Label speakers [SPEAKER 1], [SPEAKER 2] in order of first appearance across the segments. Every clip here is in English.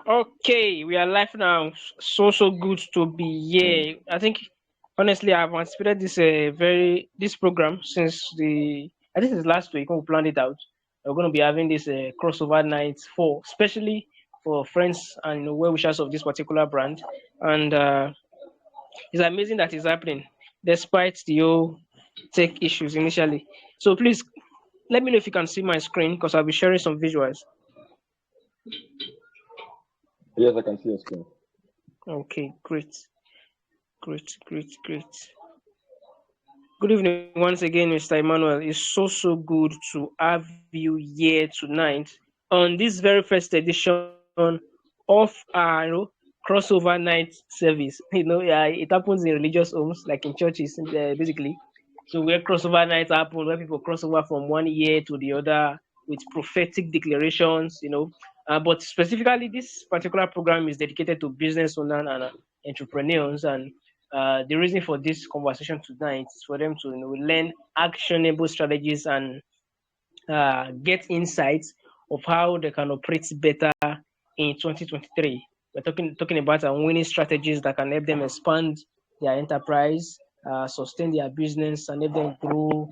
[SPEAKER 1] Okay, we are live now. So good to be here. I think honestly, I've anticipated this program since the I think it's last week when we planned it out. We're going to be having this crossover night for especially for friends and well wishers of this particular brand, and it's amazing that it's happening despite the whole tech issues initially. So please let me know if you can see my screen because I'll be sharing some visuals.
[SPEAKER 2] Yes, I can see your screen.
[SPEAKER 1] Okay, great. Good evening once again, Mr. Emmanuel. It's so good to have you here tonight on this very first edition of our crossover night service. Yeah, it happens in religious homes, like in churches, basically. So where crossover nights happen, where people cross over from one year to the other with prophetic declarations. But specifically, this particular program is dedicated to business owners and entrepreneurs, and the reason for this conversation tonight is for them to learn actionable strategies and get insights of how they can operate better in 2023. We're talking about winning strategies that can help them expand their enterprise, sustain their business, and help them grow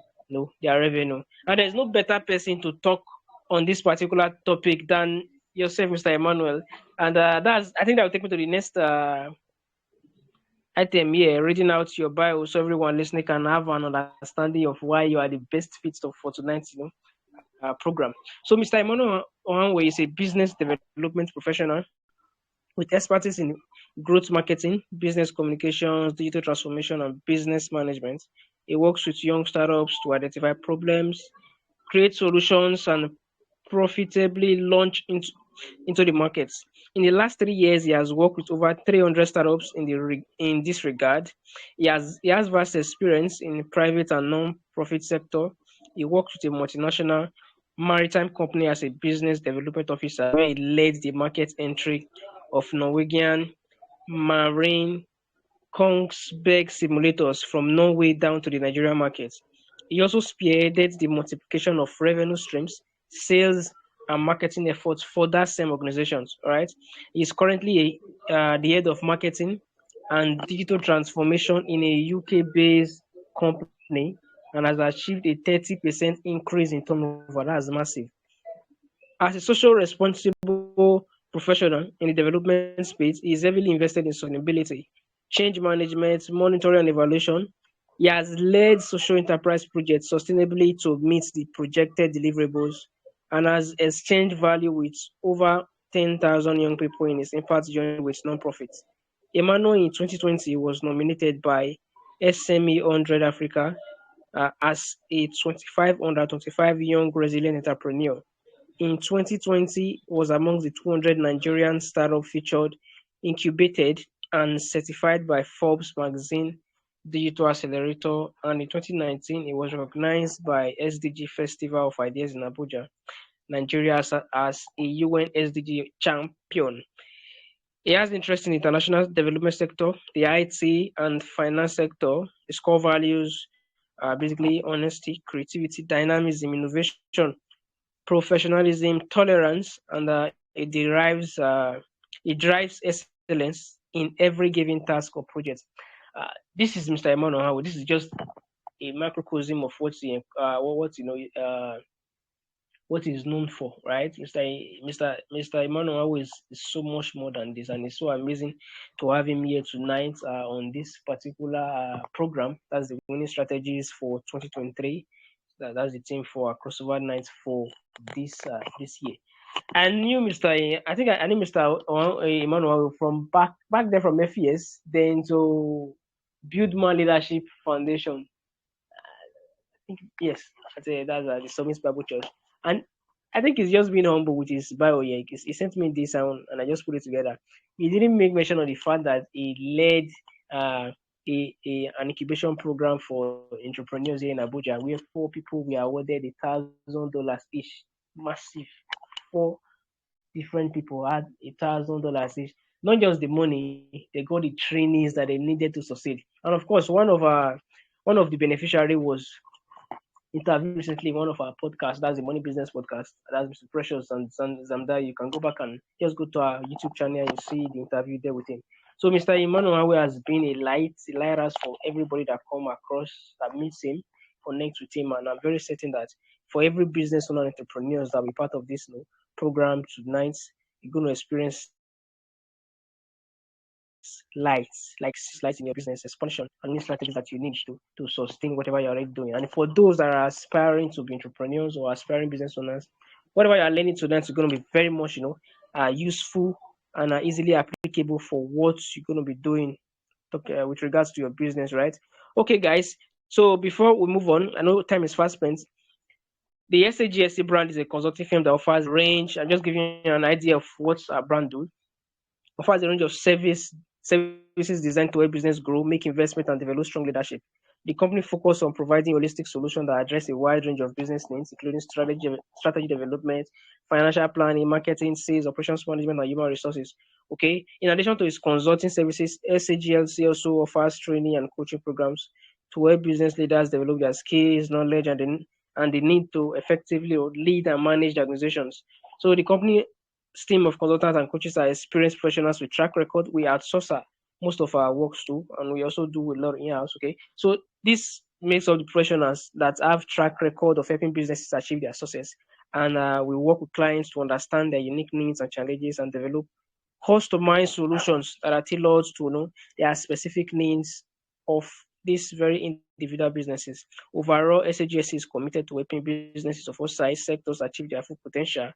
[SPEAKER 1] their revenue. And there's no better person to talk on this particular topic than yourself, Mr. Emmanuel. And that's I think that will take me to the next item here, reading out your bio so everyone listening can have an understanding of why you are the best fit for tonight's program. So Mr. Emmanuel Ohanwe is a business development professional with expertise in growth marketing, business communications, digital transformation, and business management. He works with young startups to identify problems, create solutions, and profitably launch into the markets. In the last 3 years, he has worked with over 300 startups in this regard. He has vast experience in private and non-profit sector. He worked with a multinational maritime company as a business development officer, where he led the market entry of Norwegian marine Kongsberg simulators from Norway down to the Nigerian market. He also spearheaded the multiplication of revenue streams, sales, and marketing efforts for that same organizations. All right, he is currently the head of marketing and digital transformation in a UK-based company and has achieved a 30% increase in turnover. That's massive. As a social responsible professional in the development space, he is heavily invested in sustainability, change management, monitoring and evaluation. He has led social enterprise projects sustainably to meet the projected deliverables and has exchanged value with over 10,000 young people in his impact journey with nonprofits. Emmanuel in 2020 was nominated by SME 100 Africa as a 25 under 25 young resilient entrepreneur. In 2020, was among the 200 Nigerian startups featured, incubated, and certified by Forbes magazine Digital Accelerator, and in 2019, it was recognized by SDG Festival of Ideas in Abuja, Nigeria as a UN SDG champion. He has interest in international development sector, the IT and finance sector. His core values are basically honesty, creativity, dynamism, innovation, professionalism, tolerance, and it drives excellence in every given task or project. This is Mr. Emmanuel Howard. This is just a microcosm of what is known for, right? Mr. Emmanuel Howard is so much more than this, and it's so amazing to have him here tonight on this particular program. That's the winning strategies for 2023. That's the team for our crossover night for this year. I knew I think I knew Mr. Emmanuel from back then from FES, then to Build Man Leadership Foundation. I think yes, that's the Summit Bible Church, and I think he's just being humble with his bio here. He sent me this and I just put it together. He didn't make mention of the fact that he led an incubation program for entrepreneurs here in Abuja, where four people were awarded $1,000 each. Massive. Four different people had $1,000 each. Not just the money, they got the trainings that they needed to succeed. And of course, one of the beneficiary was interviewed recently in one of our podcasts. That's the Money Business Podcast. That's Mr. Precious and Zamda. You can go back and just go to our YouTube channel and see the interview there with him. So Mr. Emmanuel has been a lighthouse for everybody that come across, that meets him, connects with him, and I'm very certain that for every business owner and entrepreneurs that will be part of this program tonight, you're going to experience lights in your business, expansion, and new strategies that you need to sustain whatever you're already doing. And for those that are aspiring to be entrepreneurs or aspiring business owners, whatever you're learning tonight is going to be very much, useful and easily applicable for what you're going to be doing with regards to your business, right? Okay, guys. So before we move on, I know time is fast spent. The SAGLC brand is a consulting firm that offers range. I'm just giving you an idea of what our brand do. Offers a range of services designed to help business grow, make investment, and develop strong leadership. The company focuses on providing holistic solutions that address a wide range of business needs, including strategy development, financial planning, marketing, sales, operations management, and human resources. Okay. In addition to its consulting services, SAGLC also offers training and coaching programs to help business leaders develop their skills, knowledge, and the need to effectively lead and manage their organizations. So the company team of consultants and coaches are experienced professionals with track record. We outsource most of our works too, and we also do a lot in-house. Okay, so this makes up the professionals that have track record of helping businesses achieve their success, and we work with clients to understand their unique needs and challenges and develop customized solutions that are tailored to their specific needs of these very individual businesses. Overall, SAGS is committed to helping businesses of all size sectors achieve their full potential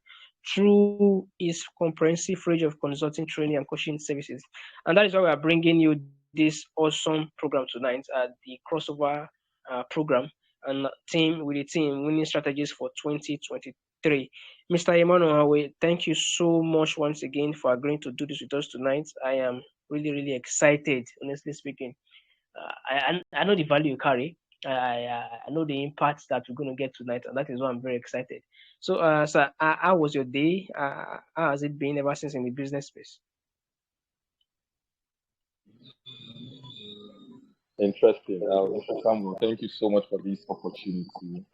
[SPEAKER 1] through its comprehensive range of consulting, training, and coaching services. And that is why we are bringing you this awesome program tonight, the crossover program and team winning strategies for 2023. Mr. Emmanuel, thank you so much once again for agreeing to do this with us tonight. I am really, really excited, honestly speaking. I know the value you carry. I know the impact that we're going to get tonight, and that is why I'm very excited. So, sir, how was your day? How has it been ever since in the business space?
[SPEAKER 2] Interesting. Mr. Samuel, thank you so much for this opportunity.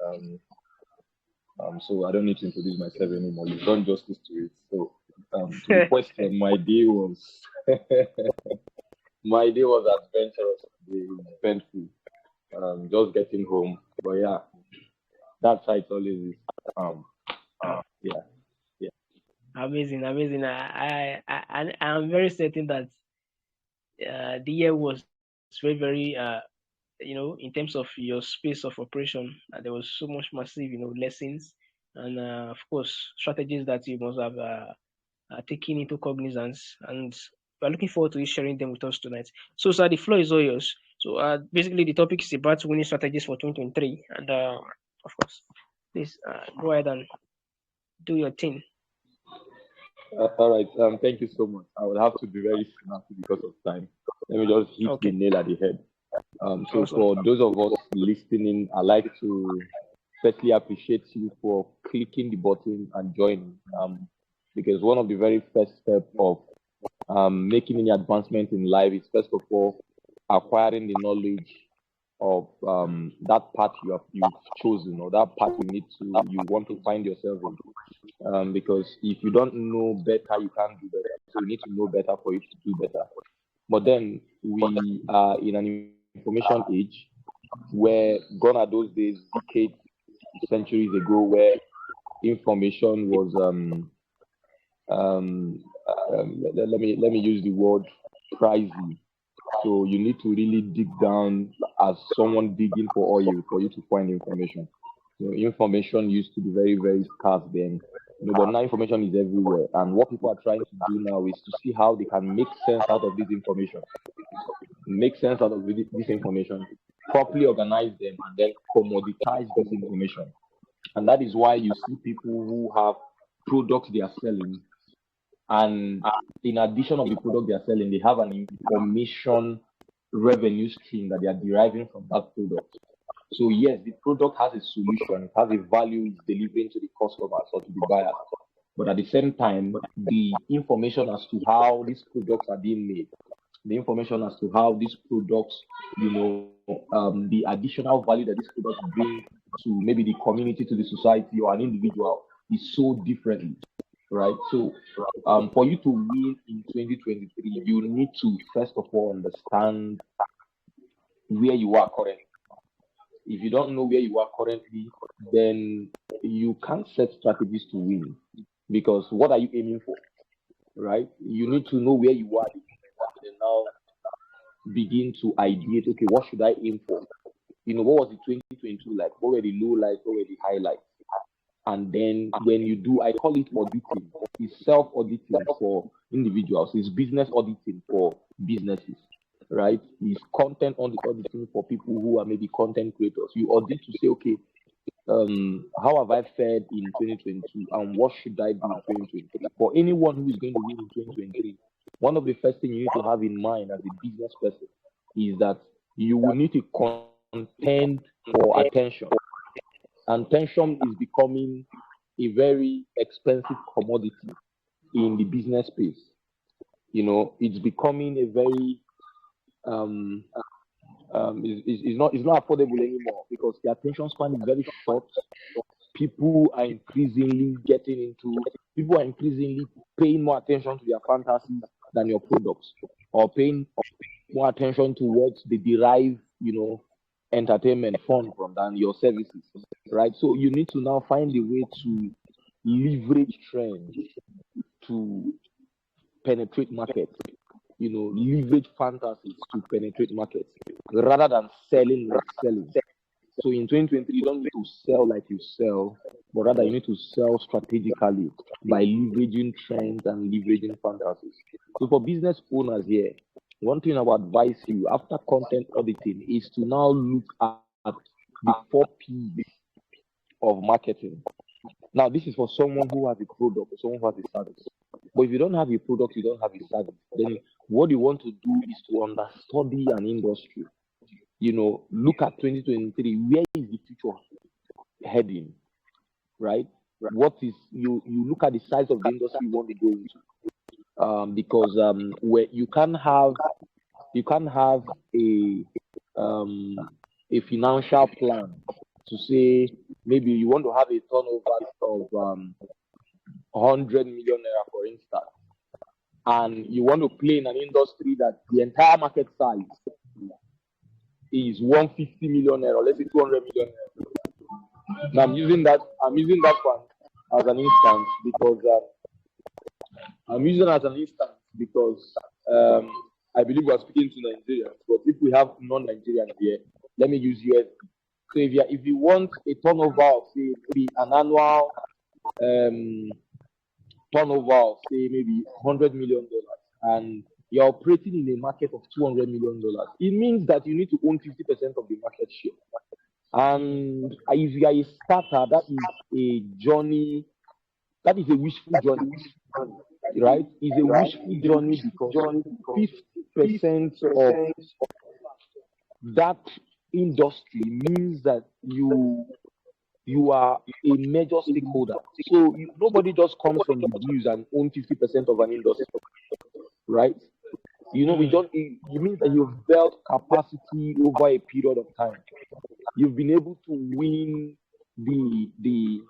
[SPEAKER 2] So I don't need to introduce myself anymore. You've done justice to it. So, to the question, my day was adventurous, eventful. Just getting home, but yeah, that's how it always is. Yeah.
[SPEAKER 1] Amazing, amazing. I'm very certain that the year was very, in terms of your space of operation, there was so much massive, lessons and, of course, strategies that you must have taken into cognizance. And we're looking forward to you sharing them with us tonight. So, sir, the floor is all yours. So, basically, the topic is about winning strategies for 2023. And, of course, please go ahead and do your thing.
[SPEAKER 2] All right. Thank you so much. I will have to be very snappy because of time. Let me just hit the nail at the head. So for those of us listening, I'd like to firstly appreciate you for clicking the button and joining. Because one of the very first steps of making any advancement in life is first of all acquiring the knowledge of that path you've chosen, or that path you want to find yourself in. Because if you don't know better, you can't do better. So you need to know better for you to do better. But then we are in an information age where gone are those days, decades, centuries ago, where information was let me use the word pricey. So you need to really dig down as someone digging for oil for you to find information. So information used to be very, very scarce then. But now information is everywhere. And what people are trying to do now is to see how they can make sense out of this information. Properly organize them, and then commoditize this information. And that is why you see people who have products they are selling, and in addition of the product they are selling, they have an information revenue stream that they are deriving from that product. So yes, the product has a solution, it has a value it's delivering to the customers or to the buyers. But at the same time, the information as to how these products are being made, the information as to how these products, the additional value that these products bring to maybe the community, to the society, or an individual is so differently, right? So for you to win in 2023, you need to first of all understand where you are currently. If you don't know where you are currently, then you can't set strategies to win, because what are you aiming for, right? You need to know where you are and now begin to ideate, okay, what should I aim for? What was the 2022 like? What were the low lights? What were the highlights? And then when you do, I call it auditing. It's self-auditing for individuals. It's business auditing for businesses, right? It's content auditing for people who are maybe content creators. You audit to say, okay, how have I fared in 2022 and what should I do in 2023? For anyone who is going to win in 2023, one of the first things you need to have in mind as a business person is that you will need to contend for attention. Attention is becoming a very expensive commodity in the business space. It's becoming a very it's not affordable anymore, because the attention span is very short. People are increasingly paying more attention to their fantasies than your products, or paying more attention to what they derive, entertainment fun from than your services, right? So you need to now find a way to leverage trends to penetrate markets, leverage fantasies to penetrate markets rather than selling like selling. So in 2023, you don't need to sell like you sell, but rather you need to sell strategically by leveraging trends and leveraging fantasies. So for business owners here, one thing I would advise you after content auditing is to now look at the 4 P's of marketing. Now, this is for someone who has a product or someone who has a service. But if you don't have a product, you don't have a service, then what you want to do is to understudy an industry. Look at 2023. Where is the future heading, right? What is you look at the size of the industry you want to go into, because where you can have a financial plan to say maybe you want to have a turnover of 100 million naira, for instance, and you want to play in an industry that the entire market size is 150 million naira, or let's say 200 million naira. Now I'm using that one as an instance because I believe we are speaking to Nigerians, but if we have non-Nigerians here, let me use US. So if you want a turnover of say maybe an annual turnover of say maybe $100 million, and you're operating in a market of $200 million, it means that you need to own 50% of the market share. And if you are a starter, that is a journey, that is a wishful journey, right? It's a wishful journey because 50% of that industry means that you are a major stakeholder. So nobody just comes from the news and own 50% of an industry, right? It means that you've built capacity over a period of time. You've been able to win the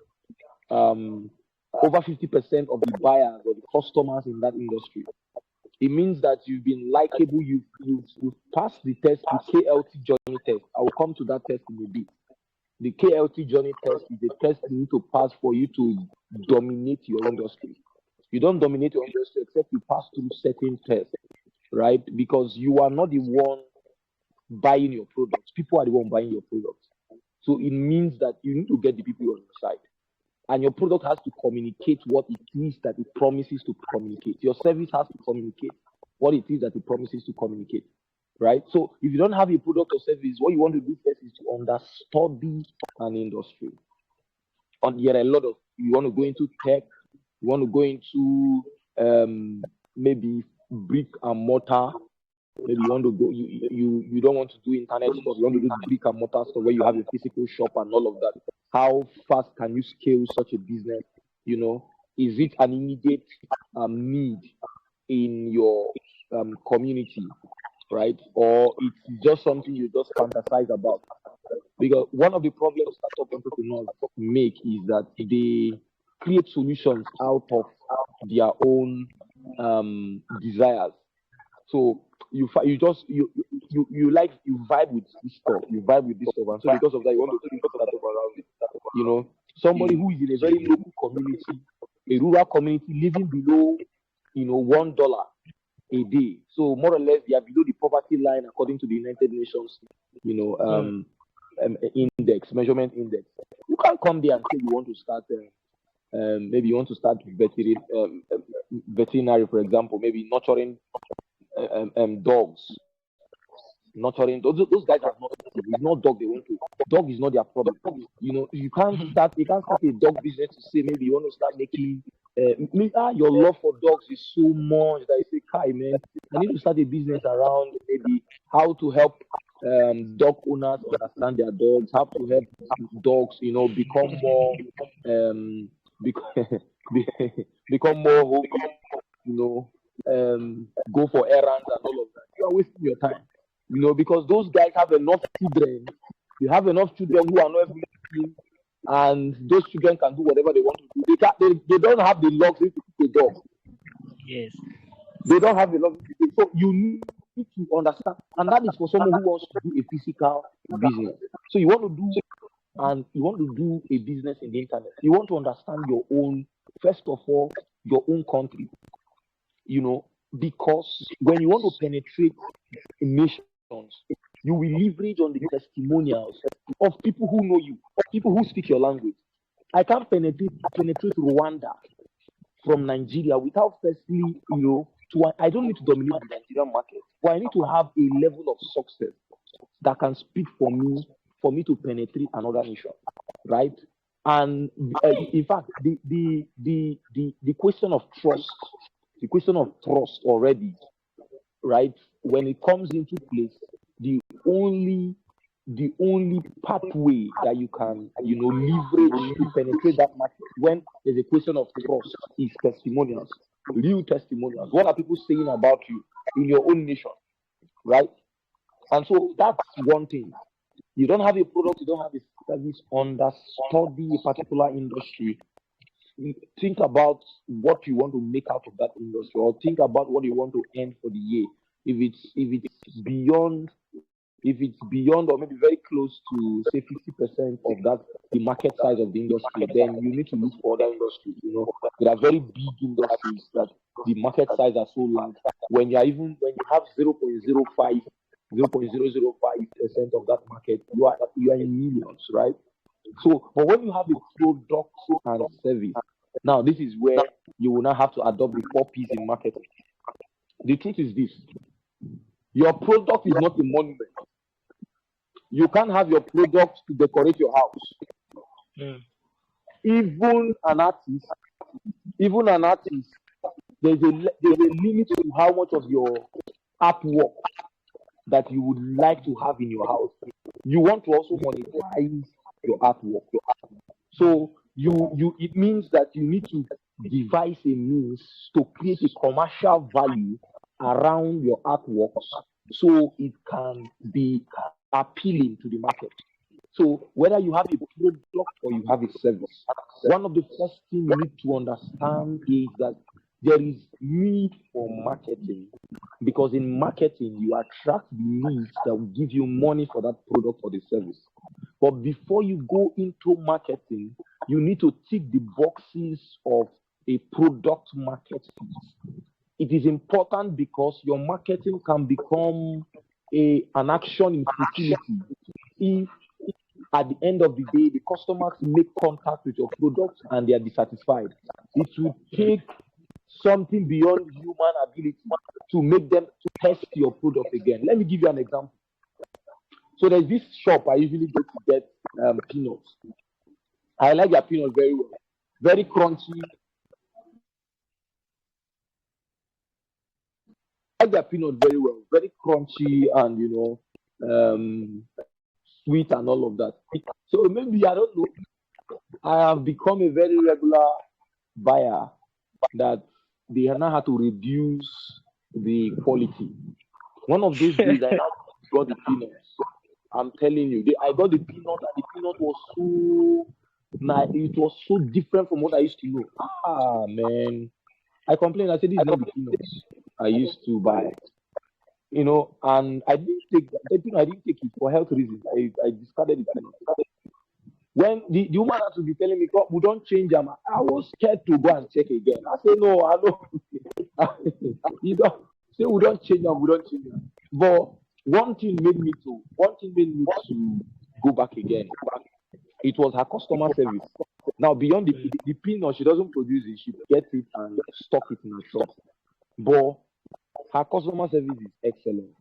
[SPEAKER 2] over 50% of the buyers or the customers in that industry. It means that you've been likable. You've passed the test, the KLT journey test. I will come to that test in a bit. The KLT journey test is a test you need to pass for you to dominate your industry. You don't dominate your industry except you pass through certain tests, right? Because you are not the one buying your products. People are the one buying your products. So it means that you need to get the people on your side. And your product has to communicate what it is that it promises to communicate. Your service has to communicate what it is that it promises to communicate, right? So if you don't have a product or service, what you want to do first is to understudy an industry. And there are a lot of, you want to go into tech, you want to go into maybe brick and mortar. Maybe you want to go, you don't want to do internet stores, you want to do brick and mortar store where you have a physical shop and all of that. How fast can you scale such a business? Is it an immediate need in your community, right? Or it's just something you just fantasize about? Because one of the problems startup entrepreneurs make is that they create solutions out of their own desires. So you vibe with this stuff, and so because of that, you want to create a startup around it. You know, somebody who is in a very local community, a rural community, living below, $1 a day. So more or less, they are below the poverty line according to the United Nations, measurement index. You can't come there and say you want to start. Maybe you want to start veterinary, for example, maybe nurturing dogs. Nurturing those guys are not. It's not dog they want to. Dog is not their problem. You can't start a dog business to say maybe you want to start making. Your love for dogs is so much that you say, "Kai, man, I need to start a business around maybe how to help dog owners understand their dogs, how to help dogs, become more become more homey, go for errands and all of that." You are wasting your time, because those guys have enough children. They have enough children who are not everything, and those children can do whatever they want to do. They don't have the luxury to keep a dog.
[SPEAKER 1] Yes.
[SPEAKER 2] They don't have the luxury. So you need to understand, and that is for someone who wants to do a physical business. So you want to do a business in the internet. You want to understand your own, first of all, your own country. Because when you want to penetrate nations, you will leverage on the testimonials of people who know you, of people who speak your language. I can't penetrate Rwanda from Nigeria without firstly, I don't need to dominate the Nigerian market, but I need to have a level of success that can speak for me to penetrate another nation, right? And in fact, the question of trust already, right? When it comes into place, the only pathway that you can, leverage to penetrate that market when there's a question of trust is testimonials, real testimonials. What are people saying about you in your own nation, right? And so that's one thing. You don't have a product, you don't have a service, study a particular industry. Think about what you want to make out of that industry, or think about what you want to earn for the year. If it's beyond or maybe very close to say 50% of that, the market size of the industry, then you need to look for other industries. There are very big industries that the market size are so large. When you have 0.05% of that market, you are in millions, right? So, but when you have a product and service, now this is where you will now have to adopt the 4 P's in marketing. The truth is this: your product is not a monument. You can't have your product to decorate your house. Even an artist, there's a limit to how much of your artwork that you would like to have in your house. You want to also monetize your artwork. So it means that you need to devise a means to create a commercial value around your artworks so it can be appealing to the market. So whether you have a product or you have a service, one of the first things you need to understand is that there is need for marketing, because in marketing you attract the needs that will give you money for that product or the service. But before you go into marketing, you need to tick the boxes of a product market fit. It is important because your marketing can become an action in futility if at the end of the day the customers make contact with your product and they are dissatisfied. It will take something beyond human ability to make them test your product again. Let me give you an example. So there's this shop I usually go to get peanuts. I like their peanuts very well. Very crunchy. I like their peanuts very well. Very crunchy and, sweet and all of that. So maybe, I don't know, I have become a very regular buyer that they now have to reduce the quality. One of those days I now got the peanuts. I'm telling you, I got the peanut, and the peanut was so nice. It was so different from what I used to know. Ah, man. I complained. I said, this is not the peanuts I used to buy. And I didn't take I didn't take it for health reasons. I discarded the peanut. When the woman had to be telling me, God, we don't change them, I was scared to go and check again. I said, no, I know. You don't say we don't change them, we don't change them. But one thing made me to go back again. It was her customer service. Now, beyond the peanut, she doesn't produce it, she gets it and stock it in her shop. But her customer service is excellent.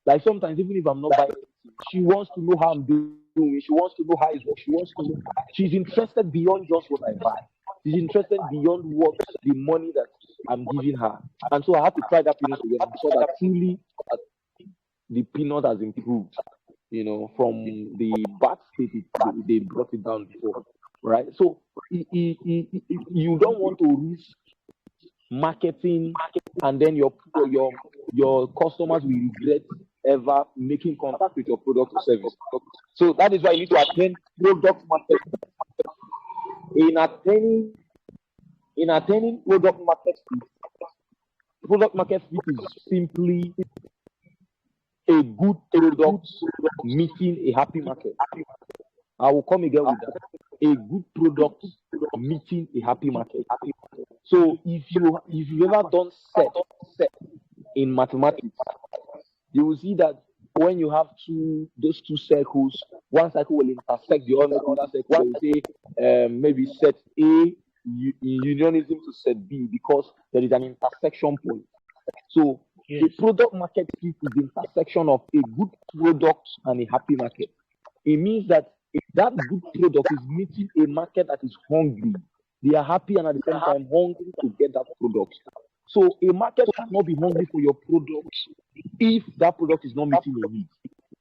[SPEAKER 2] Like sometimes, even if I'm not buying anything, she wants to know how I'm doing. She wants to know how it works. She wants to know. She's interested beyond just what I buy. She's interested beyond what the money that I'm giving her. And so I had to try that peanut again and saw that truly the peanut has improved. From the bad state they brought it down before, right? So you don't want to risk marketing, and then your customers will regret ever making contact with your product or service. So that is why you need to attend product market. In attending product market fit is simply a good product meeting a happy market. I will come again with that. A good product meeting a happy market. So if you've ever done set in mathematics, you will see that when you have those two circles, one circle will intersect the other circle. They will say maybe set A in unionism to set B because there is an intersection point. So the product market fit is the intersection of a good product and a happy market. It means that that good product is meeting a market that is hungry. They are happy and at the same time hungry to get that product. So a market cannot be hungry for your product if that product is not meeting your needs.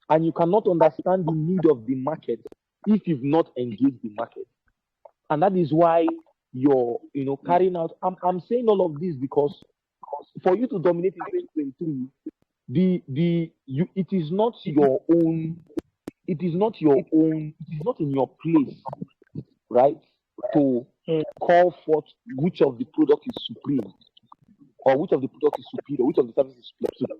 [SPEAKER 2] And you cannot understand the need of the market if you've not engaged the market. And that is why you're carrying out. I'm saying all of this because for you to dominate in 2023, it is not your own. It is not in your place, right, to call forth which of the product is supreme, or which of the product is superior, which of the service is superior.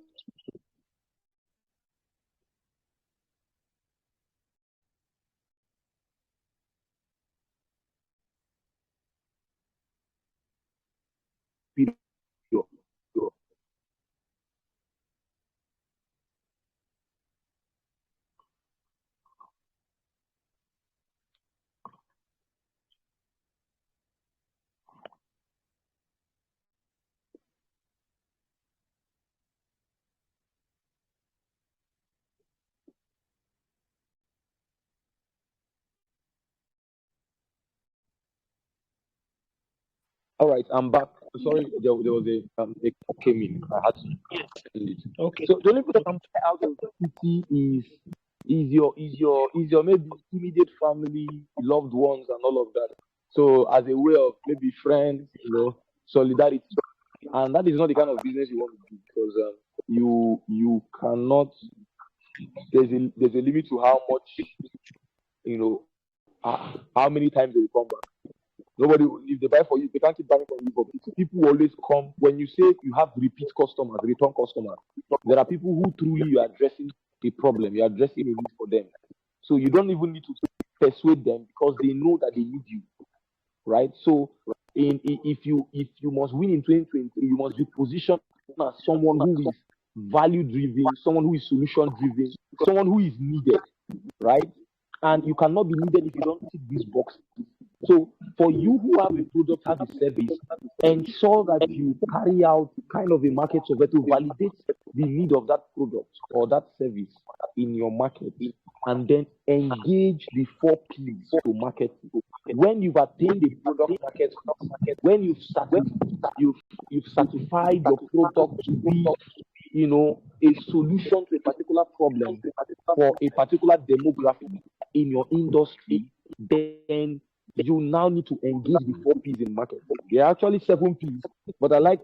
[SPEAKER 2] All right, I'm back. Sorry, there was a call came in. I had to end it.
[SPEAKER 1] Okay.
[SPEAKER 2] So the only product I'm out of the city is your maybe immediate family, loved ones, and all of that. So as a way of maybe friends, solidarity, and that is not the kind of business you want to do because you cannot. There's a limit to how much how many times they will come back. Nobody, if they buy for you, they can't keep buying from you. But people always come when you say you have repeat customers, return customers. There are people who truly you are addressing a problem, you are addressing a need for them. So you don't even need to persuade them because they know that they need you, right? So if you must win in 2023, you must be positioned as someone who is value driven, someone who is solution driven, someone who is needed, right? And you cannot be needed if you don't tick these boxes. So for you who have a product, have a service, ensure that you carry out kind of a market survey to validate the need of that product or that service in your market, and then engage the 4 P's to market. When you've attained the product market, when you've certified your product to be a solution to a particular problem for a particular demographic in your industry, then you now need to engage the 4 P's in market. There are actually 7 P's, but I like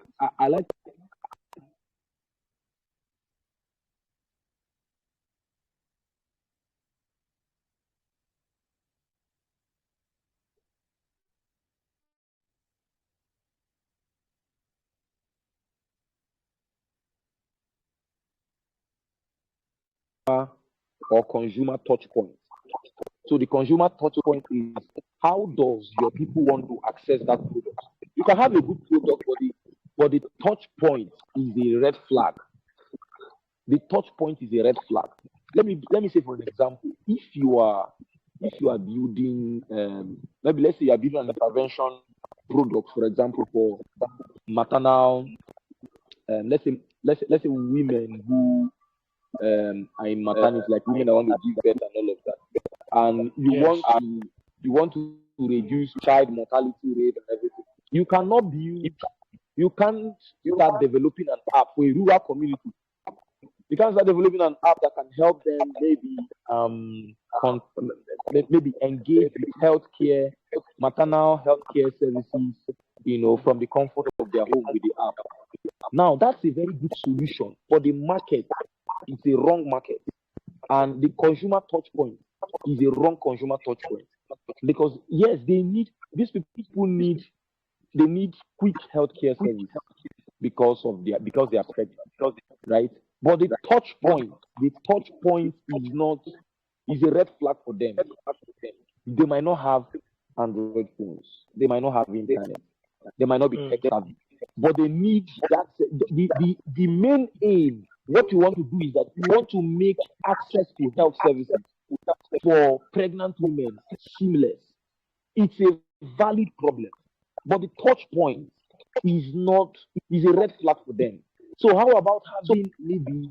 [SPEAKER 2] or consumer touch point. So the consumer touch point is, how does your people want to access that product? You can have a good product, but the touch point is a red flag. The touch point is a red flag. Let me say, for an example, if you are building, maybe let's say you are building an intervention product, for example, for maternal, let's say women who are in maternity, like women that want to give birth and all of that, and you want to reduce child mortality rate and everything. You can't start developing an app for a rural community. You can't start developing an app that can help them maybe engage with healthcare, maternal healthcare services, from the comfort of their home with the app. Now, that's a very good solution, but the market is a wrong market, and the consumer touch point is a wrong consumer touch point, because yes, these people need quick healthcare service because they are pregnant, right? But the touch point is a red flag for them. They might not have Android phones, they might not have internet, they might not be tech savvy, but they need that. The main aim, what you want to do is that you want to make access to health services for pregnant women seamless. It's a valid problem, but the touch point is a red flag for them. So how about having maybe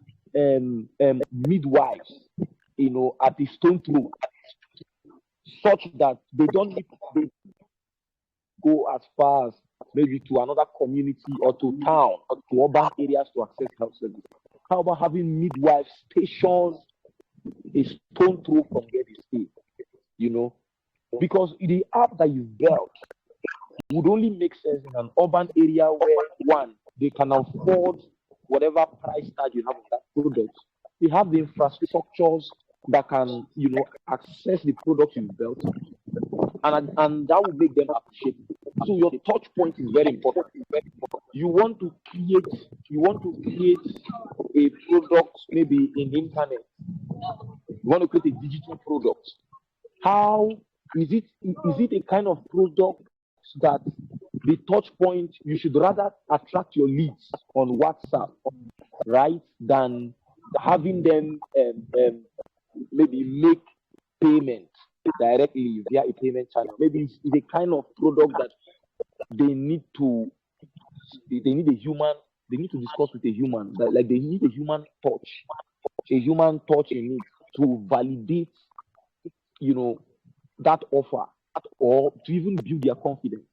[SPEAKER 2] midwives, at the stone throw, such that they don't need to go as far as maybe to another community or to town or to urban areas to access health services? How about having midwives stationed a stone throw from where they stay? Because the app that you built would only make sense in an urban area where, one, they can afford whatever price tag you have on that product. They have the infrastructures that can, access the product you built, and that will make them appreciate it. So your touch point is very important. You want to create a product, maybe in the internet. You want to create a digital product. How is it a kind of product that the touch point, you should rather attract your leads on WhatsApp, right, than having them maybe make payment directly via a payment channel? Maybe it's a kind of product that they need a human, they need to discuss with a human, like they need a human touch in it to validate, that offer, or to even build their confidence.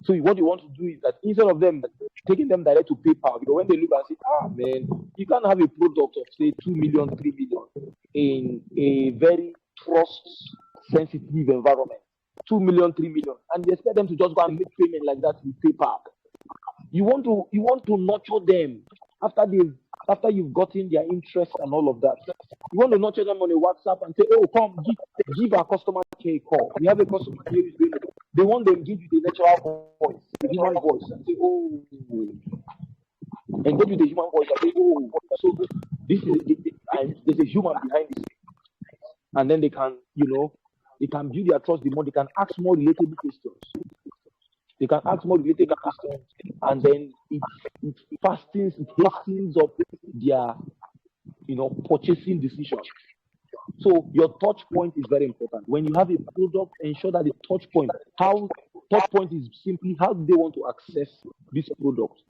[SPEAKER 2] So what you want to do is that instead of them taking them direct to PayPal, because when they look and say, man, you can't have a product of say 2 million, 3 million in a very trust-sensitive environment, 2 million, 3 million, and you expect them to just go and make payment like that with PayPal. You want to nurture them after you've gotten their interest and all of that. You want to nurture them on a WhatsApp and say, oh, come, give our customer care a call. We have a customer care who's doing it. They want them to give you the natural voice, the human voice, and say, oh, engage with the human voice and say, oh, so there's a human behind this. And then they can, they can build their trust the more. They can ask more relatable questions. And then it hastens up their, purchasing decision. So your touch point is very important. When you have a product, ensure that the touch point is simply, how do they want to access this product?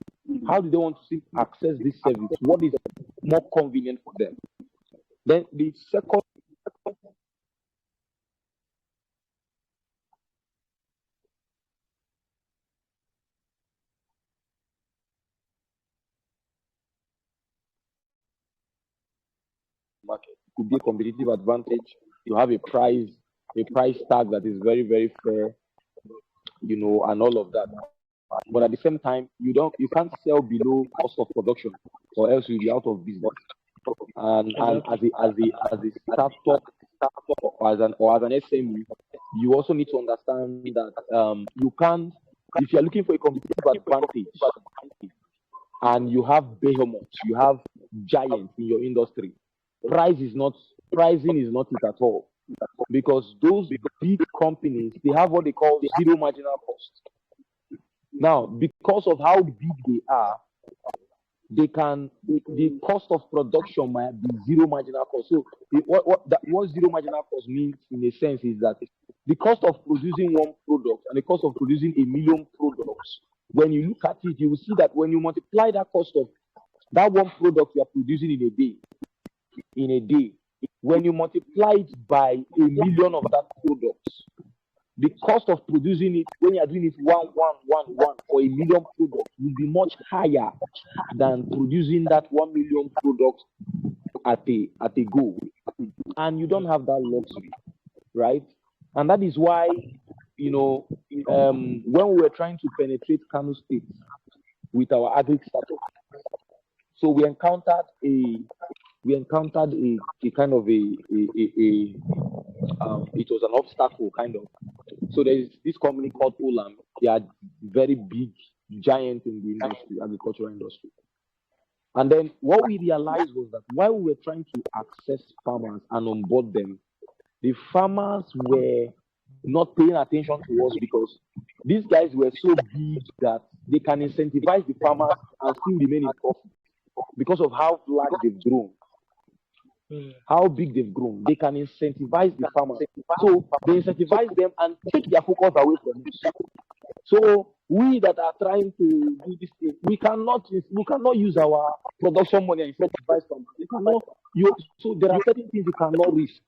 [SPEAKER 2] How do they want to access this service? What is more convenient for them? Then the second market could be a competitive advantage. You have a price tag that is very, very fair, and all of that. But at the same time, you can't sell below cost of production, or else you'll be out of business. And as a startup or as an SME, you also need to understand that you can't, if you're looking for a competitive advantage and you have behemoths, you have giants in your industry, pricing is not it at all, because those big companies, they have what they call zero marginal cost. Now, because of how big they are, the cost of production might be zero marginal cost. So what zero marginal cost means in a sense is that the cost of producing one product and the cost of producing a million products, when you look at it, you will see that when you multiply that cost of that one product you are producing in a day, when you multiply it by a million of that product, the cost of producing it when you are doing it one for a million products will be much higher than producing that 1 million products at a go. And you don't have that luxury, right? And that is why, when we were trying to penetrate Kano State with our agri startup, so we encountered a kind of it was an obstacle kind of. So there is this company called Olam. They are very big giant in the industry, agricultural industry. And then what we realized was that while we were trying to access farmers and onboard them, the farmers were not paying attention to us because these guys were so big that they can incentivize the farmers and still remain in profit because of how large they've grown. How big they've grown. They can incentivize the farmers. So they incentivize them and take their focus away from us. So we that are trying to do this thing, we cannot use our production money and incentivize farmers. So there are certain things you cannot risk.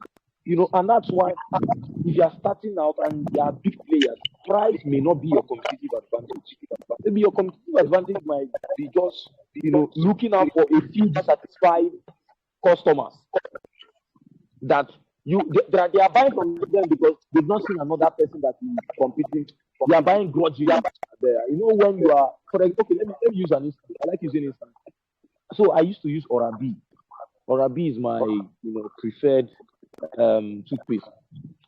[SPEAKER 2] And that's why if you are starting out and you are big players, price may not be your competitive advantage. Maybe your competitive advantage might be just, looking out for a few dissatisfied customers that they are buying from them because they've not seen another person that is competing. They are buying grudgingly there. When you are, for example, let me use an instance. I like using instance. So I used to use Oral-B. Oral-B is my preferred toothpaste.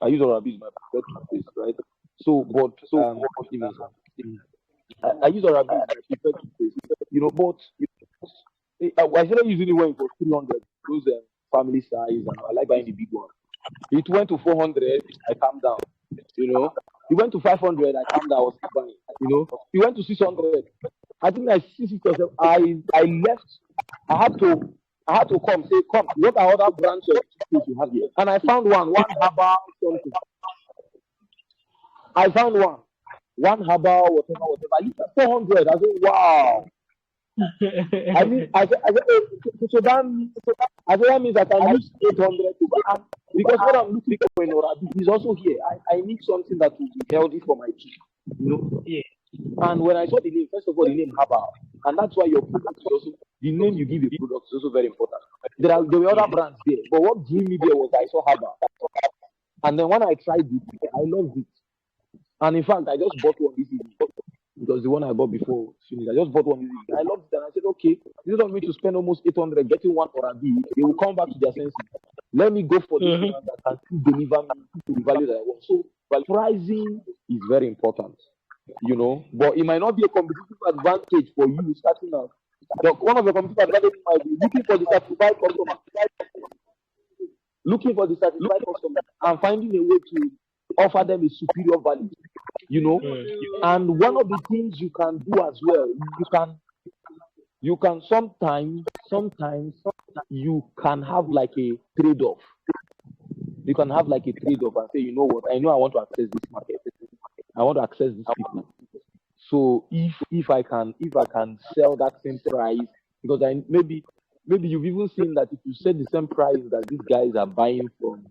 [SPEAKER 2] I use Oral-B as my preferred toothpaste, right? I use Oral-B as my preferred toothpaste. But I started using it when it was 300. Those family size, and I like buying the big one. It went to 400, I calmed down. It went to 500, I calmed down. I was buying. It went to 600. I think I see I left. I had to come what are other branches you have here? And I found one herbal something. I found one herbal whatever. I looked at 400. I said, wow. I said, so that means I can use 800 to buy. Because what I'm looking for in Oral-B is also here. I need something that will be healthy for my teeth.
[SPEAKER 1] Yeah.
[SPEAKER 2] And when I saw the name, first of all, the name Herbal, and that's why your product is also, the name you give a product is also very important. There were other brands there, but what drew me there was I saw Herbal. And then when I tried it, I loved it. And in fact, I just bought one this evening. Because the one I bought before finished, I just bought one. I loved it, and I said, okay, instead of me to spend almost 800 getting one Oral-B, they will come back to their senses. Let me go for this one that can still deliver me the value that I want. So, pricing is very important, but it might not be a competitive advantage for you starting out. One of the competitive advantages might be looking for the satisfied customer, and finding a way to offer them a superior value. And one of the things you can do as well, you can sometimes you can have like a trade-off. You can have like a trade-off and say, you know what, I know I want to access this market. I want to access these people. So if I can sell that same price, because maybe you've even seen that if you set the same price that these guys are buying from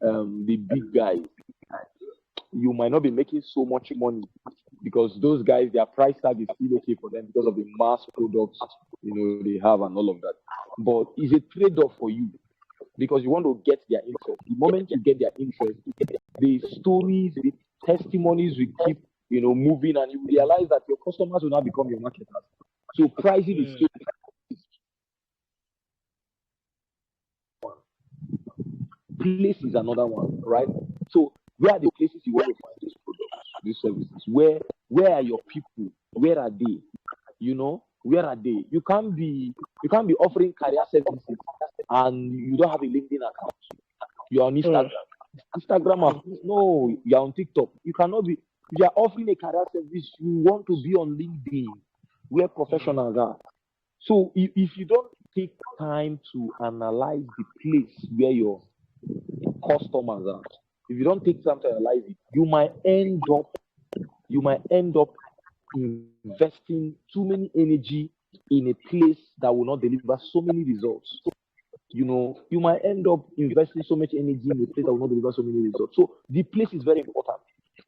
[SPEAKER 2] the big guys, you might not be making so much money because those guys, their price tag is still okay for them because of the mass products they have and all of that. But it's a trade-off for you because you want to get their interest. The moment you get their interest, the stories, the testimonies will keep moving, and you realize that your customers will now become your marketers. So pricing is key. Place is another one, right? So where are the places you want to find these products, these services? Where are your people? Where are they? Where are they? You can't be offering career services and you don't have a LinkedIn account, you're on Instagram. Instagram, no, you're on TikTok. You cannot be. You are offering a career service. You want to be on LinkedIn, where professionals are. So if you don't take time to analyze the place where your customers are, if you don't take time to analyze it, you might end up investing too many energy in a place that will not deliver so many results. You might end up investing so much energy in a place that will not deliver so many results. So the place is very important.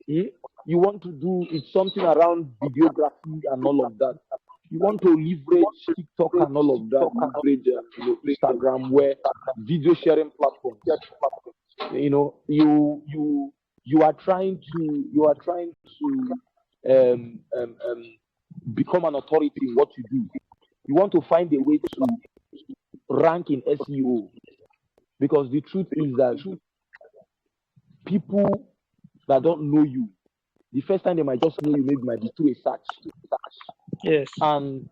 [SPEAKER 2] You want to do something around videography and all of that. You want to leverage TikTok and all of that, leverage Instagram, where video sharing platforms. You are trying to become an authority in what you do. You want to find a way to rank in SEO, because the truth is that people that don't know you, the first time they might just know you maybe might be through a search.
[SPEAKER 1] Yes.
[SPEAKER 2] And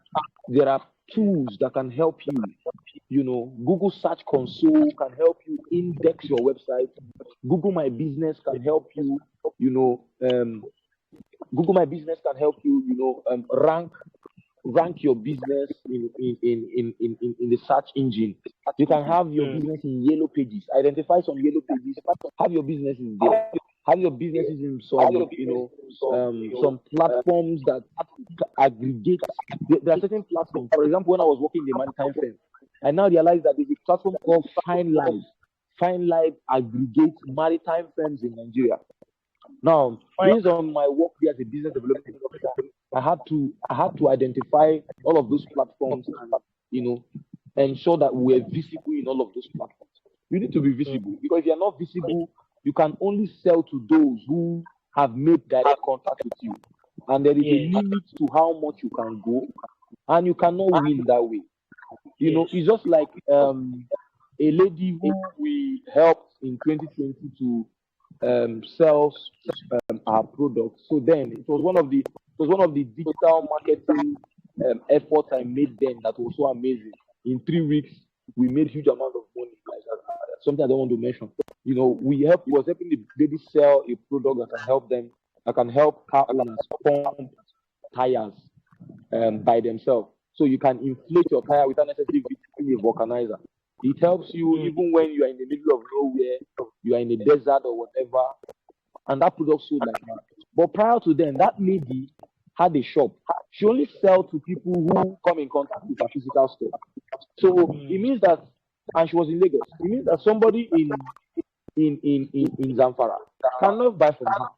[SPEAKER 2] there are tools that can help you. Google Search Console can help you index your website. Google My Business can help you. Google My Business can help you. Rank your business in the search engine. You can have your business in yellow pages. Identify some yellow pages. Have your businesses there. Have your businesses in some platforms that aggregate. There are certain platforms. For example, when I was working in the maritime firm, I now realized that there's a platform called Fine Live. Fine Live aggregates maritime firms in Nigeria. Now, based on my work here as a business development officer, I had to identify all of those platforms and ensure that we're visible in all of those platforms. You need to be visible, because if you're not visible, you can only sell to those who have made direct contact with you. And there is a limit to how much you can go, and you cannot win that way. It's just like a lady who we helped in 2020 to sell our products. So then it was one of the digital marketing efforts I made then that was so amazing. In 3 weeks, we made huge amount of money. Like something I don't want to mention. We was helping the lady sell a product that can help car owners pump tires by themselves. So you can inflate your tire without necessarily visiting a vulcanizer. It helps you even when you are in the middle of nowhere, you are in the desert or whatever, and that product sold like that. But prior to then, that lady had a shop. She only sell to people who come in contact with her physical store. So it means that, and she was in Lagos. It means that somebody in Zamfara cannot buy from her.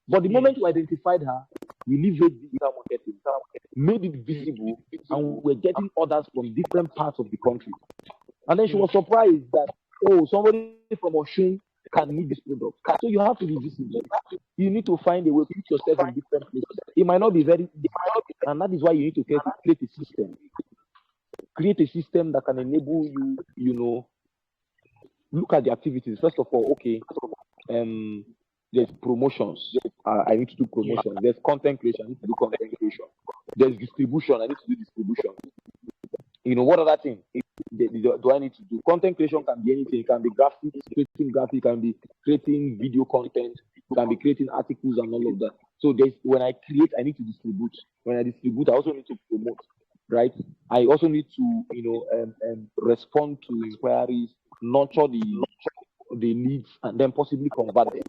[SPEAKER 2] But the moment we identified her, we leveraged digital marketing, made it visible, and we're getting orders from different parts of the country. And then she was surprised that, somebody from Oshun can need this product. So you have to be visible. You need to find a way to put yourself in different places. It might not be very easy, and that is why you need to create a system. Create a system that can enable you, look at the activities. First of all, there's promotions. I need to do promotions. There's content creation. I need to do content creation. There's distribution. I need to do distribution. What other thing do I need to do? Content creation can be anything. It can be graphics, creating graphics, can be creating video content, can be creating articles and all of that. So when I create, I need to distribute. When I distribute, I also need to promote, right? I also need to, respond to inquiries, nurture the needs, and then possibly convert them.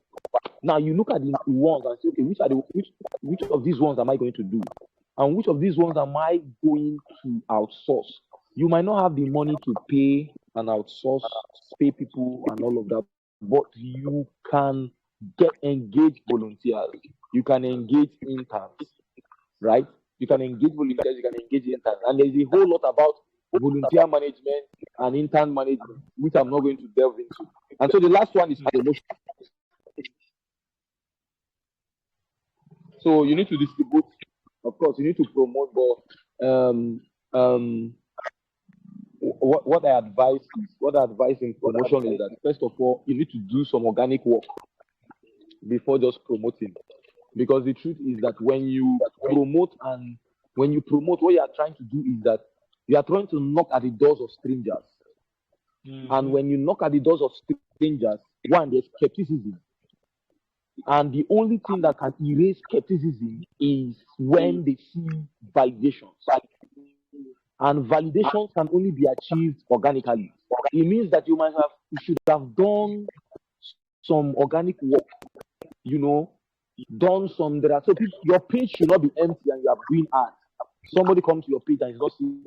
[SPEAKER 2] Now you look at the ones and say, okay, which of these ones am I going to do? And which of these ones am I going to outsource? You might not have the money to pay and outsource, pay people and all of that, but you can engage volunteers. You can engage interns, right? You can engage volunteers, you can engage interns. And there's a whole lot about volunteer management and intern management, which I'm not going to delve into. And so the last one is promotion. So you need to distribute, of course, you need to promote, but what I advise in promotion is that, first of all, you need to do some organic work before just promoting. Because the truth is that when you promote, what you are trying to do is that you are trying to knock at the doors of strangers. And when you knock at the doors of strangers, one, there's skepticism. And the only thing that can erase skepticism is when they see validations. And validations can only be achieved organically. It means that you should have done some organic work, done some there. So your page should not be empty and you are doing ads. Somebody comes to your page and is not seeing.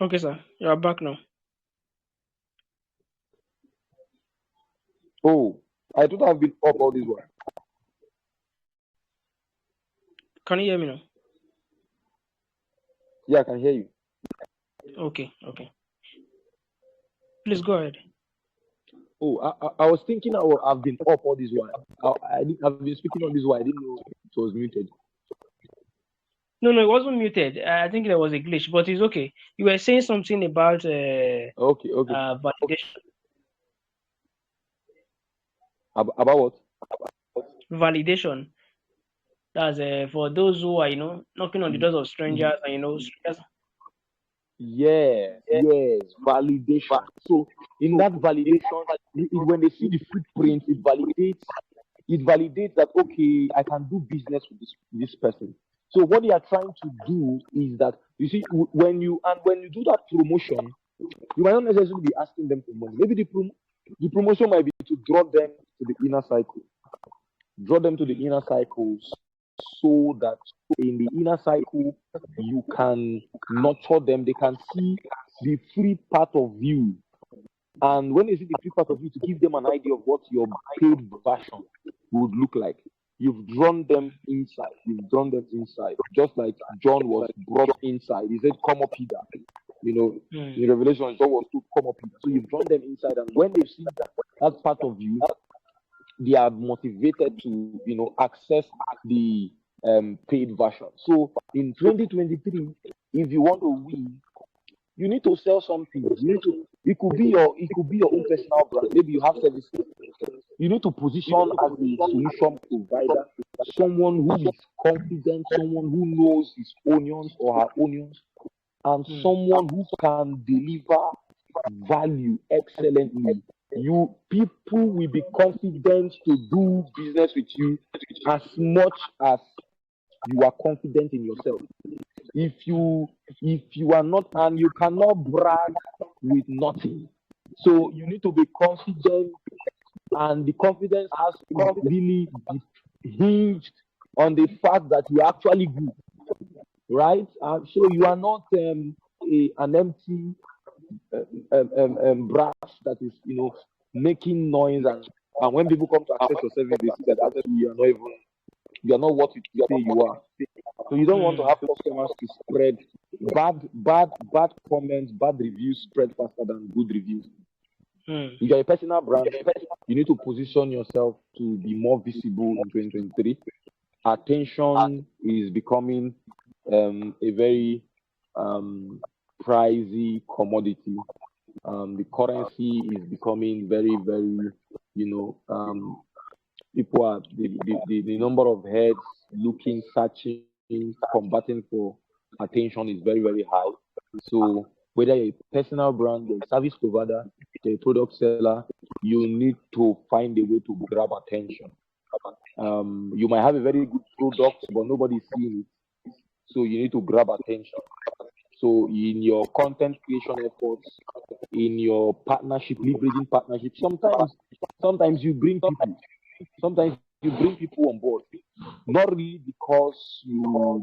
[SPEAKER 1] Okay, sir. You are back now.
[SPEAKER 2] Oh, I thought I've been up all this while.
[SPEAKER 1] Can you hear me now?
[SPEAKER 2] Yeah, I can hear you.
[SPEAKER 1] Okay. Please go ahead.
[SPEAKER 2] Oh, I was thinking I've been up all this while. I've been speaking on this while. I didn't know it was muted.
[SPEAKER 1] No, it wasn't muted. I think there was a glitch, but it's okay. You were saying something about
[SPEAKER 2] Okay.
[SPEAKER 1] validation.
[SPEAKER 2] About what?
[SPEAKER 1] Validation. That's for those who are, knocking on the doors of strangers, and strangers.
[SPEAKER 2] Yes, validation. So in that validation, when they see the footprint, it validates that, okay, I can do business with this person. So what they are trying to do is that, you see, when you do that promotion, you might not necessarily be asking them for money. Maybe the promotion might be to draw them to the inner cycle. Draw them to the inner cycles so that in the inner cycle you can nurture them. They can see the free part of you. And when they see the free part of you, to give them an idea of what your paid version would look like. You've drawn them inside. Just like John was brought inside. He said, "Come up hither." In Revelation, John was told, "Come up hither." So you've drawn them inside, and when they see that part of you, they are motivated to access the paid version. So in 2023, if you want to win, you need to sell something. It could be your own personal brand. Maybe you have services. You need to position as a solution provider, someone who is confident, someone who knows his onions or her onions, and someone who can deliver value excellently. You people will be confident to do business with you as much as you are confident in yourself. If you are not, and you cannot brag with nothing, so you need to be confident, and the confidence has to really be hinged on the fact that you're actually good, right? So you are not an empty brass that is making noise, and when people come to access your service, they see that actually you are not what you say you are. So you don't want to have customers to spread bad comments, bad reviews spread faster than good reviews. If you're a personal brand, you need to position yourself to be more visible in 2023. Attention is becoming a very pricey commodity. The currency is becoming very, very, people are the number of heads looking, searching, combating for attention is very, very high. So whether you're a personal brand, you're a service provider, you're a product seller, you need to find a way to grab attention. You might have a very good product, but nobody's seeing it. So you need to grab attention. So in your content creation efforts, in your partnership, leveraging partnership, sometimes you bring people. Sometimes you bring people on board, not really because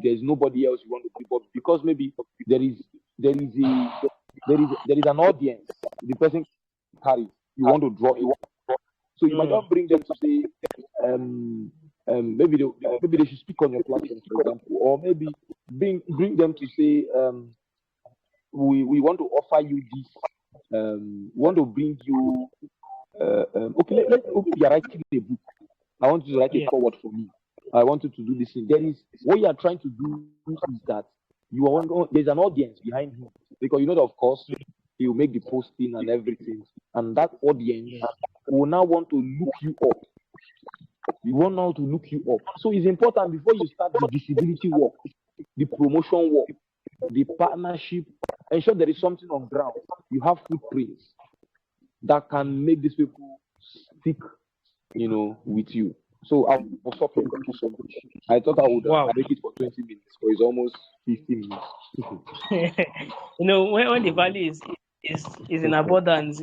[SPEAKER 2] there's nobody else you want to bring, but because maybe there is an audience the person carries. You want to draw it. So you might not bring them to say, maybe they should speak on your platform, for example, or maybe bring them to say, we want to offer you this. We want to bring you. Okay, you're writing a book. I want you to write it forward for me. I want you to do this thing. What you are trying to do is that there's an audience behind him, because of course he will make the posting and everything, and that audience will now want to look you up. You want now to look you up. So it's important before you start the visibility work, the promotion work, the partnership, ensure there is something on ground. You have footprints that can make these people stick, with you. So I will stop here. Thank you so much. I thought I would make it for 20 minutes, but it's almost 15 minutes.
[SPEAKER 1] When the value is in abundance,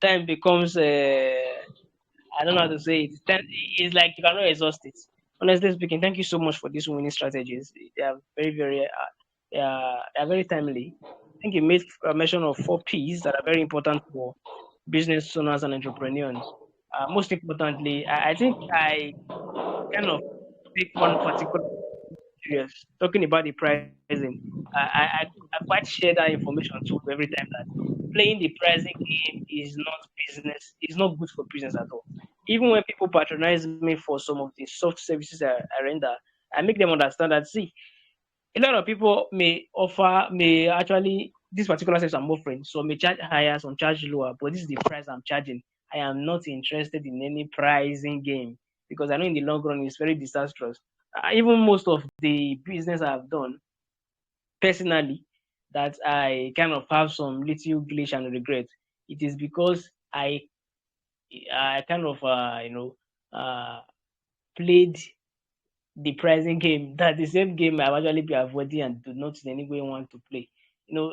[SPEAKER 1] time becomes I don't know how to say it. It's like you cannot exhaust it. Honestly speaking, thank you so much for these winning strategies. They are very, very, they are very timely. I think you made a mention of 4 P's that are very important for business owners and entrepreneurs. Most importantly, I think I kind of pick one particular serious. Talking about the pricing, I quite share that information too every time that playing the pricing game is not business. It's not good for business at all. Even when people patronize me for some of the soft services I render, I make them understand that see, a lot of people may actually this particular service I'm offering, so may charge higher, some charge lower, but this is the price I'm charging. I am not interested in any pricing game because I know in the long run it's very disastrous. Even most of the business I've done personally that I kind of have some little glitch and regret. It is because I kind of uh, played the pricing game. That the same game I've actually been avoiding and do not in any way want to play. You know,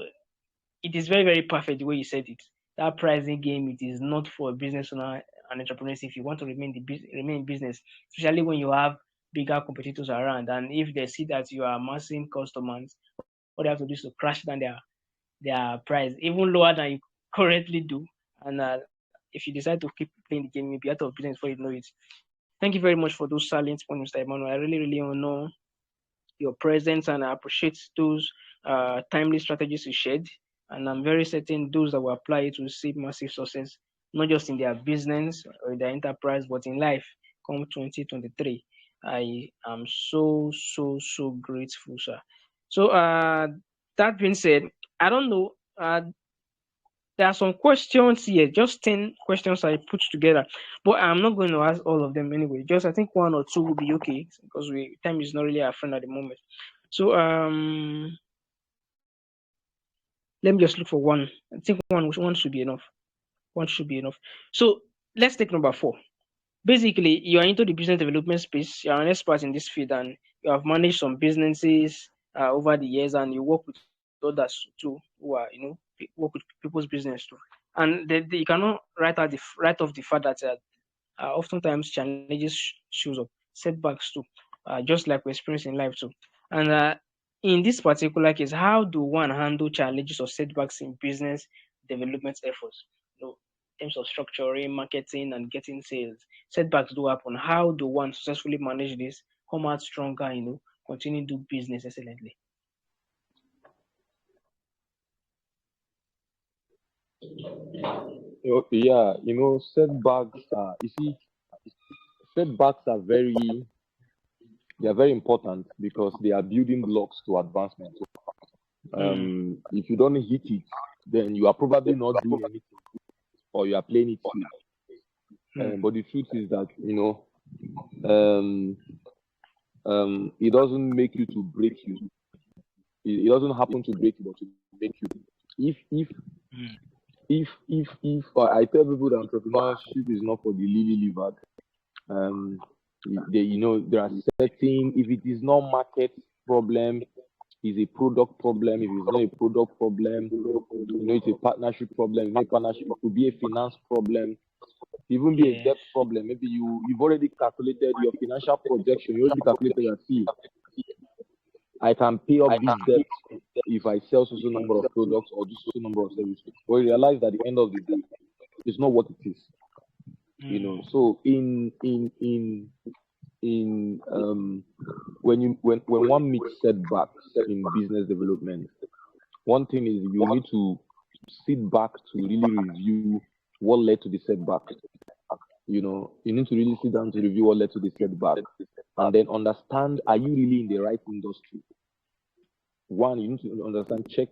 [SPEAKER 1] it is very, very perfect the way you said it. That pricing game, it is not for a business owner and entrepreneurs if you want to remain in business, especially when you have bigger competitors around. And if they see that you are amassing customers, what they have to do is to crash down their price even lower than you currently do. And if you decide to keep playing the game, you'll be out of business before you know it. Thank you very much for those salient points, Mr. Emmanuel. I really, really honor your presence and I appreciate those timely strategies you shared. And I'm very certain those that will apply it will see massive success, not just in their business or their enterprise, but in life come 2023. I am so, so, so grateful, sir. So, that being said, I don't know. There are some questions here, just 10 questions I put together, but I'm not going to ask all of them anyway. Just I think one or two will be okay because time is not really our friend at the moment. So let me just look for one. I think one should be enough. One should be enough. So let's take number 4. Basically, you are into the business development space. You are an expert in this field, and you have managed some businesses over the years, and you work with others too who are work with people's business too. And you cannot write off the fact that oftentimes challenges shows up, setbacks too, just like we experience in life too. And in this particular case, how do one handle challenges or setbacks in business development efforts? In terms of structuring, marketing, and getting sales, setbacks do happen. How do one successfully manage this, come out stronger, continue to do business excellently?
[SPEAKER 2] Yeah, setbacks are, you see, setbacks are they are very important because they are building blocks to advancement. If you don't hit it, then you are probably not doing anything or you are playing it safe. But the truth is that, it doesn't make you to break you. It doesn't happen to break you, but to make you. If I tell people that entrepreneurship is not for the lily livered, there are certain, if it is not market problem, is a product problem. If it's not a product problem, it's a partnership problem. It's not a partnership, it could be a finance problem, even be a debt problem. Maybe you've already calculated your financial projection. You already calculated that, see, I can pay up this debt if I sell so number of products or do so number of services. But you realize that at the end of the day, it's not what it is. So when one meets setbacks in business development, one thing is you need to sit back to really review what led to the setback. You need to really sit down to review what led to the setback, and then understand, are you really in the right industry? One, you need to understand, check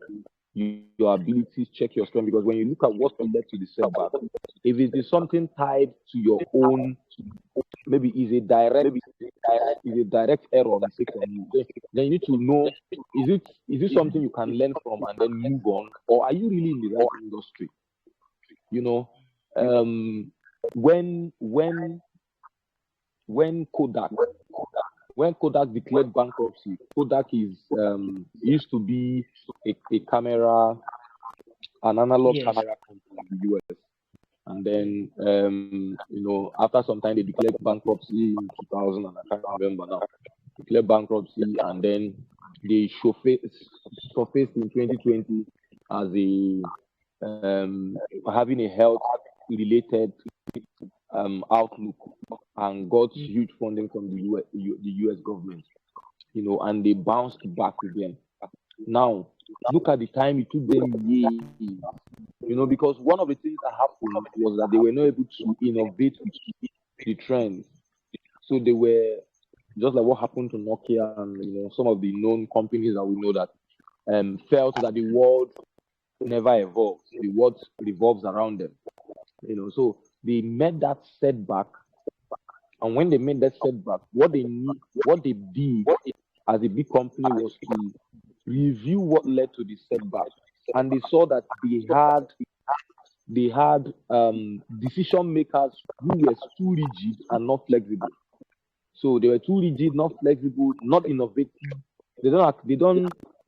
[SPEAKER 2] your abilities, check your strength, because when you look at what led to the setback, if it is something tied to your own, maybe is a direct error, mistake from you, then you need to know, is it something you can learn from and then move on, or are you really in the right industry? When Kodak declared bankruptcy, Kodak used to be a camera, an analog camera company in the US. And then, after some time, they declared bankruptcy in 2000, and I can't remember now. Declared bankruptcy, and then they surfaced in 2020 as having a health-related outlook, and got huge funding from the US government, and they bounced back again. Now, look at the time it took them years, because one of the things that happened was that they were not able to innovate with the trends. So they were, just like what happened to Nokia and, some of the known companies that we know that felt that the world never evolves. The world revolves around them. So they met that setback, and when they made that setback, what they did as a big company was to review what led to the setback, and they saw that they had decision makers who were too rigid and not flexible. So they were too rigid, not flexible, not innovative. They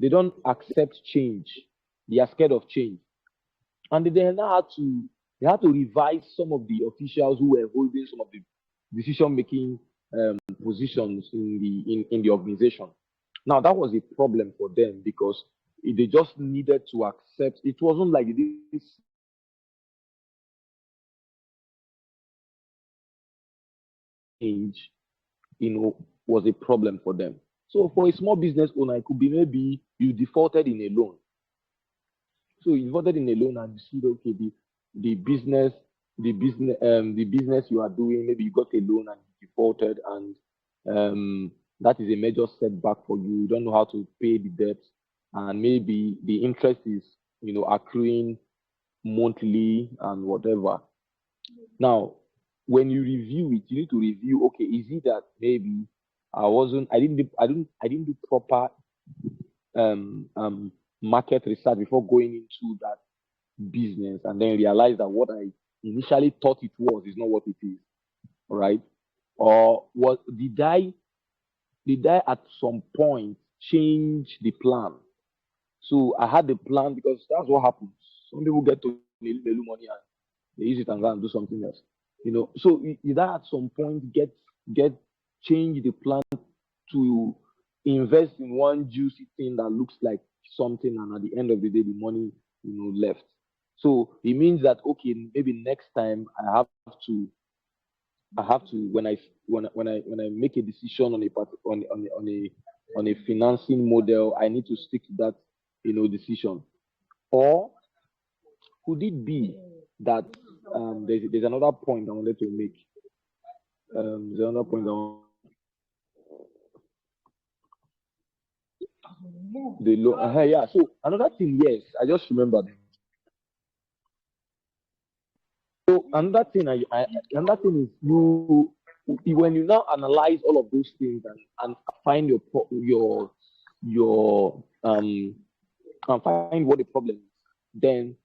[SPEAKER 2] don't accept change. They are scared of change, and they had to revise some of the officials who were holding some of the decision-making positions in the organization. Now, that was a problem for them because they just needed to accept. It wasn't like this change, was a problem for them. So for a small business owner, it could be maybe you defaulted in a loan. So you defaulted in a loan, and you see, okay, the business you are doing, maybe you got a loan and you defaulted, and that is a major setback for you. You don't know how to pay the debt, and maybe the interest is accruing monthly and whatever. Now, when you review it, you need to review, okay, is it that maybe I didn't do proper market research before going into that business, and then realize that what I initially thought it was is not what it is, right? Or did I at some point change the plan? So I had the plan because that's what happens. Some people get to little money and they use it and go and do something else. So did I at some point get change the plan to invest in one juicy thing that looks like something, and at the end of the day the money left? So it means that, okay, maybe next time I have to when I make a decision on a financing model, I need to stick to that decision. Or could it be that there's another point I wanted to make. There's another point the loan. Yeah. So another thing, yes, I just remembered. So another thing is when you now analyze all of those things and find your and find what the problem is, then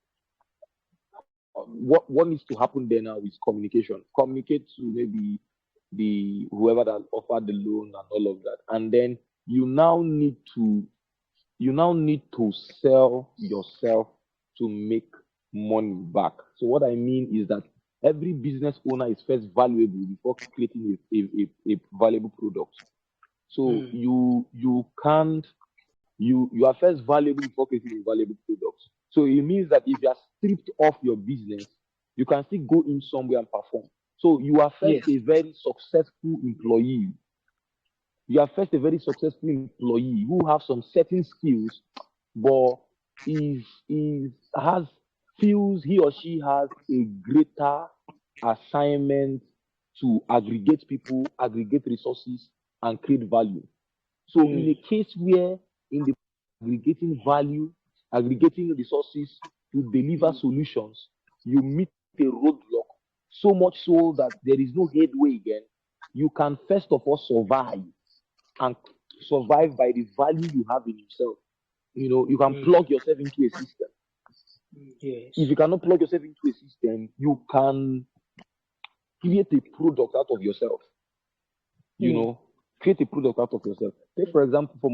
[SPEAKER 2] what needs to happen there now is communication. Communicate to maybe the whoever that offered the loan and all of that, and then you now need to sell yourself to make money back. So what I mean is that every business owner is first valuable before creating a valuable product. So you can't you are first valuable before creating a valuable product. So it means that if you are stripped off your business, you can still go in somewhere and perform. So you are first a very successful employee. You are first a very successful employee who have some certain skills, but feels he or she has a greater assignment to aggregate people, aggregate resources, and create value. So in a case where in the aggregating value, aggregating resources to deliver solutions, you meet a roadblock so much so that there is no headway again, you can first of all survive and survive by the value you have in yourself. You can plug yourself into a system.
[SPEAKER 1] Yes.
[SPEAKER 2] If you cannot plug yourself into a system, you can create a product out of yourself. Create a product out of yourself. Take for example, for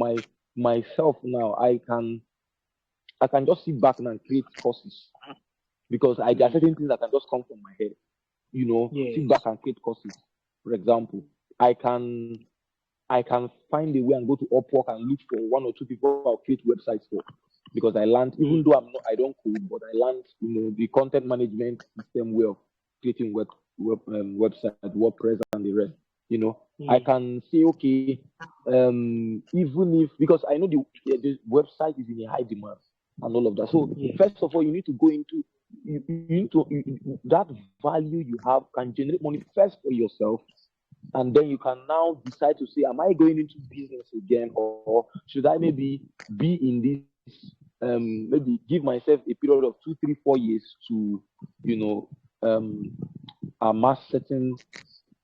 [SPEAKER 2] myself now, I can just sit back and create courses because there are certain things that can just come from my head. Sit back and create courses. For example, I can find a way and go to Upwork and look for one or two people I'll create websites for, because I learned, even though I don't code, but I learned the content management system way of creating website, WordPress, and the rest. I can say, okay, even if, because I know the website is in a high demand and all of that. So first of all, you need to go into that value you have can generate money first for yourself, and then you can now decide to say, am I going into business again, or should I maybe be in this, maybe give myself a period of 2, 3, 4 years to amass certain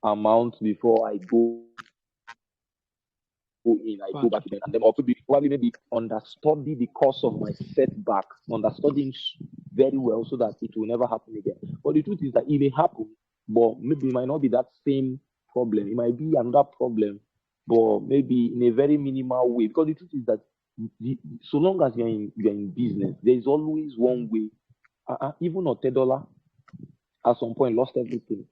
[SPEAKER 2] amount before I go back again, and then or probably maybe understudy the cause of my setback, understudying very well so that it will never happen again. But the truth is that it may happen, but maybe it might not be that same problem. It might be another problem, but maybe in a very minimal way. Because the truth is that so long as you're in business, there is always one way. Even Otedola at some point lost everything.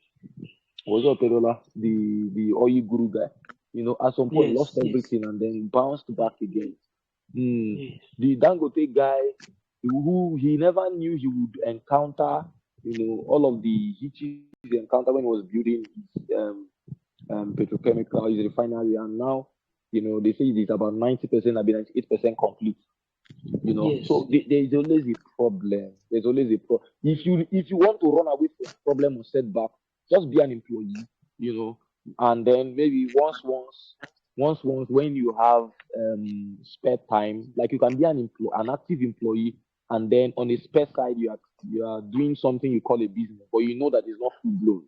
[SPEAKER 2] Was Otedola the oil guru guy? At some point lost everything and then bounced back again. The Dangote guy, who he never knew he would encounter, all of the hitches he encountered when he was building his petrochemical, his refinery, and now, they say it's about 90%, maybe 98% complete. So there is always a problem. There's always a problem. If you want to run away from problem or setback, just be an employee, and then maybe once when you have spare time, like you can be an active employee, and then on the spare side you are doing something you call a business, but you know that it's not full blown,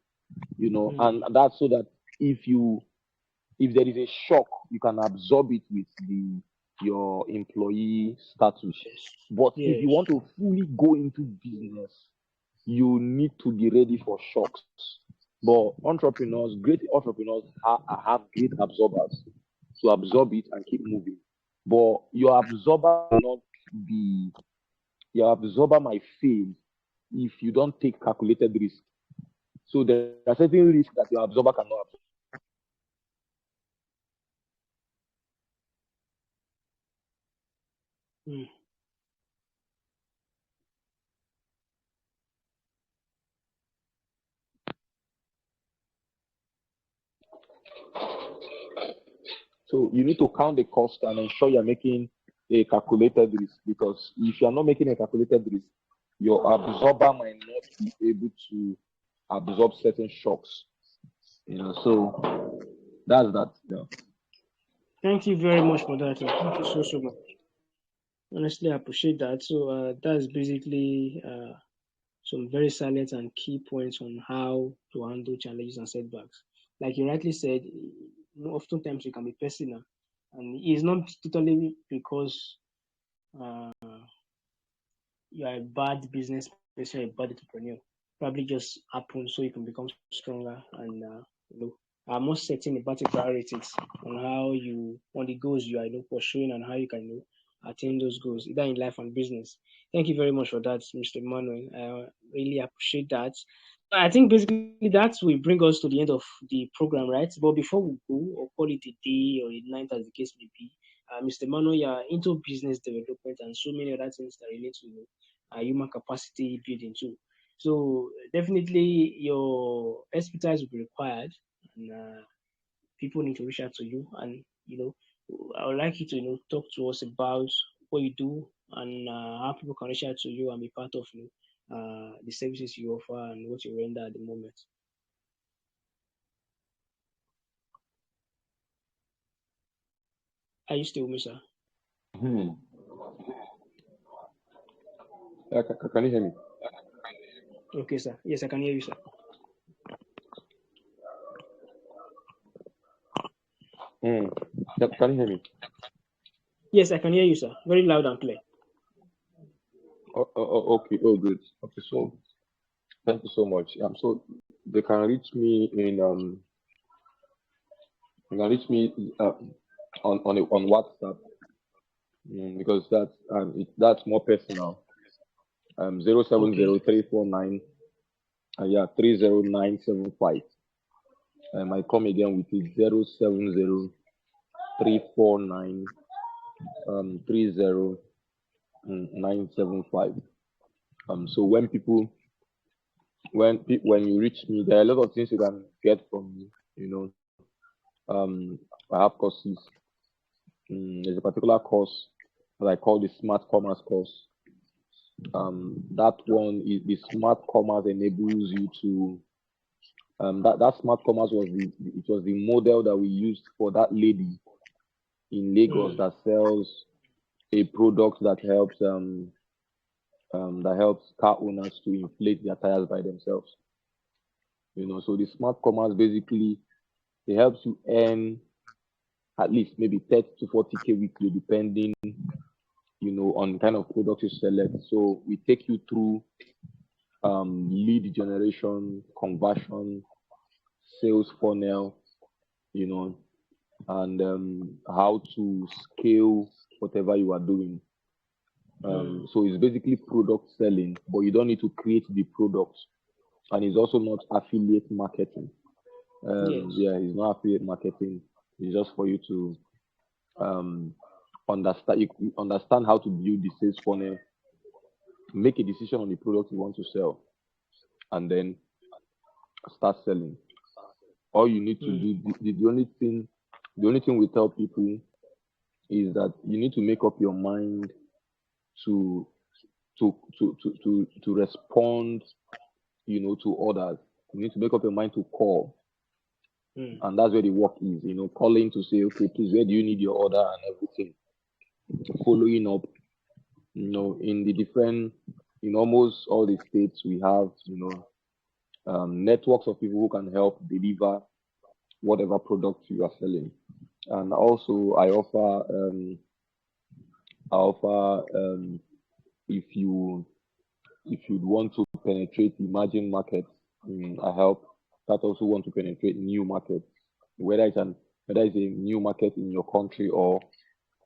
[SPEAKER 2] and that's so that if there is a shock, you can absorb it with your employee status. But if you want to fully go into business, you need to be ready for shocks. But great entrepreneurs have great absorbers to absorb it and keep moving. But your absorber might fail if you don't take calculated risk. So there are certain risks that your absorber cannot absorb. So you need to count the cost and ensure you're making a calculated risk, because if you're not making a calculated risk, your absorber might not be able to absorb certain shocks. So that's that. Yeah.
[SPEAKER 1] Thank you very much for that. Thank you so much. Honestly, I appreciate that. So that's basically some very salient and key points on how to handle challenges and setbacks. Like you rightly said, oftentimes it can be personal, and it's not totally because uh, you are a bad business person, a bad entrepreneur. Probably just happens so you can become stronger and are more setting about the priorities on how you on the goals you are pursuing and how you can attain those goals either in life and business. Thank you very much for that, Mr. Manuel. I really appreciate that. I think basically that will bring us to the end of the program, right? But before we go, or call it a day or a night, as the case may be, Mr. Manuel, you are into business development and so many other things that relate to human capacity building too. So definitely your expertise will be required, and people need to reach out to you. And I would like you to talk to us about what you do and how people can reach out to you and be part of the services you offer and what you render at the moment. Are you still with me, sir?
[SPEAKER 2] Hmm. Can you hear me?
[SPEAKER 1] Okay, sir. Yes, I can hear you, sir.
[SPEAKER 2] Can you hear me?
[SPEAKER 1] Yes, I can hear you, sir. Very loud and clear.
[SPEAKER 2] Okay. Oh, good. Okay. So thank you so much. So they can reach me in you can reach me on WhatsApp, because that's more personal. 070 349 30975. I come again with it 070 349 30975. So when you reach me, there are a lot of things you can get from me. I have courses. There's a particular course that I call the Smart Commerce course. That one is the Smart Commerce enables you to. That Smart Commerce was the model that we used for that lady in Lagos that sells a product that helps car owners to inflate their tires by themselves. So the Smart Commerce basically it helps you earn at least maybe 30 to 40K weekly, depending, on the kind of product you select. So we take you through lead generation, conversion, sales funnel, and how to scale whatever you are doing. So it's basically product selling, but you don't need to create the product. And it's also not affiliate marketing.
[SPEAKER 1] Yes.
[SPEAKER 2] Yeah, it's not affiliate marketing. It's just for you to understand how to build the sales funnel, make a decision on the product you want to sell, and then start selling. All you need to do, the only thing we tell people is that you need to make up your mind to respond, to orders. You need to make up your mind to call. And that's where the work is, calling to say, okay, please, where do you need your order and everything. Following up, in the different, in almost all the states, we have, networks of people who can help deliver whatever product you are selling. And also, I offer if you want to penetrate emerging markets, I help that also want to penetrate new markets, whether it's a new market in your country or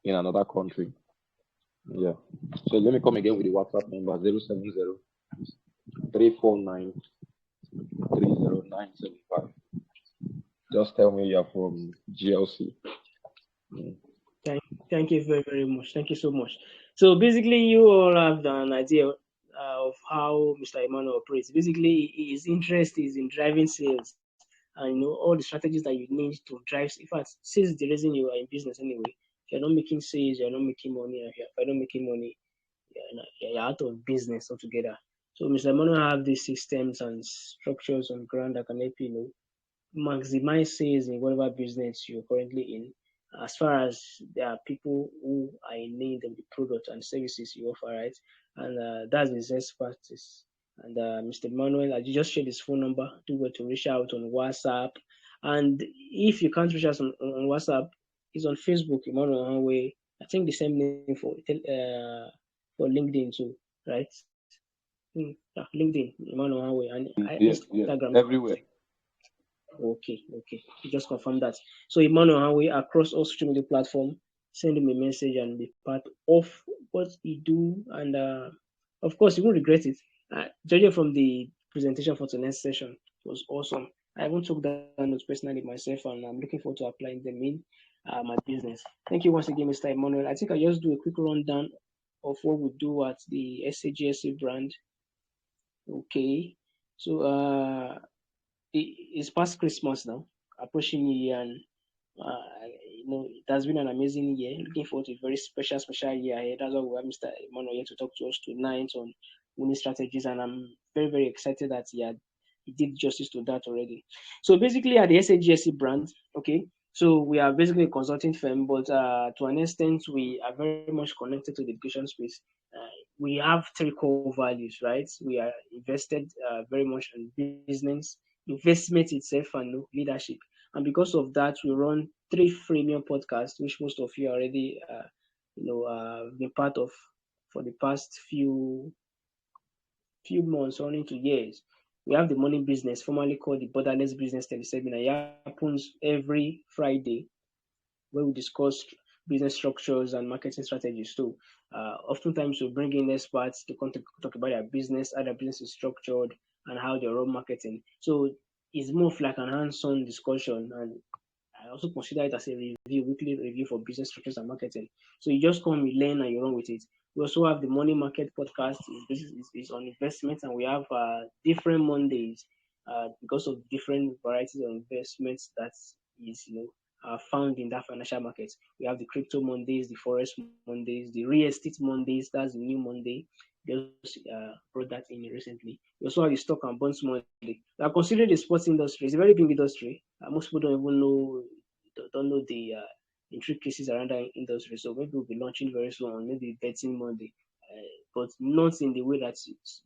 [SPEAKER 2] in another country. Yeah. So let me come again with the WhatsApp number 070 349 30975. Just tell me you're from GLC.
[SPEAKER 1] Thank you very, very much. Thank you so much. So basically, you all have an idea of how Mr. Emmanuel operates. Basically, his interest is in driving sales and all the strategies that you need to drive. In fact, sales is the reason you are in business anyway. If you're not making sales, you're not making money. If you're not making money, you're out of business altogether. So Mr. Emmanuel have these systems and structures on ground that can help maximize sales in whatever business you're currently in. As far as there are people who are in need of the product and services you offer, right? And that's his expertise. And Mr. Manuel, you just shared his phone number. Do well to reach out on WhatsApp. And if you can't reach us on WhatsApp, he's on Facebook, Emmanuel Hanway. I think the same name for LinkedIn too, right? LinkedIn, Emmanuel Hanway, and
[SPEAKER 2] Yes, yes,
[SPEAKER 1] Instagram.
[SPEAKER 2] everywhere.
[SPEAKER 1] Okay. You just confirm that. So Emmanuel Hanway across all social media platforms, send him a message and be part of what he do. And of course, you won't regret it. Judging from the presentation for tonight's session, it was awesome. I even took that notes personally myself, and I'm looking forward to applying them in my business. Thank you once again, Mr. Emmanuel. I think I just do a quick rundown of what we do at the SAGLC brand. Okay. So it's past Christmas now, approaching New Year, and it has been an amazing year. Looking forward to a very special year ahead. That's why we have Mr. Emmanuel here to talk to us tonight on winning strategies, and I'm very excited that he did justice to that already. So basically, at the SAGSC brand, okay. So we are basically a consulting firm, but to an extent, we are very much connected to the education space. We have three core values, right? We are invested very much in business, investment itself, and leadership. And because of that, we run three freemium podcasts, which most of you already, been part of for the past few months, running to years. We have the morning business, formerly called the Borderless Business Teleseminar. It happens every Friday, where we discuss business structures and marketing strategies too. Oftentimes, we bring in experts to come to talk about their business, how their business is structured, and how they run marketing. So it's more of like an hands-on discussion, and I also consider it as a weekly review for business structures and marketing. So you just come, you learn, and you run with it. We also have the Money Market podcast. This is on investments, and we have different Mondays because of different varieties of investments that is found in that financial market. We have the crypto Mondays, the forex Mondays, the real estate Mondays. That's the new Monday. Just brought that in recently. We also have the stock and bonds Monday. I consider the sports industry. It's a very big industry. Most people don't even don't know the intricacies around that industry. So maybe we'll be launching very soon on maybe betting Monday, but not in the way that